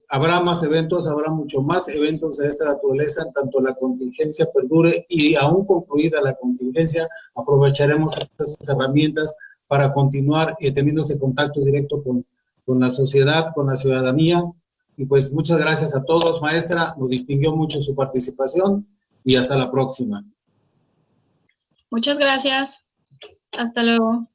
B: habrá más eventos, habrá mucho más eventos de esta naturaleza, en tanto la contingencia perdure y aún concluida la contingencia, aprovecharemos estas herramientas para continuar teniendo ese contacto directo con la sociedad, con la ciudadanía. Y pues muchas gracias a todos, maestra, nos distinguió mucho su participación y hasta la próxima.
D: Muchas gracias. Hasta luego.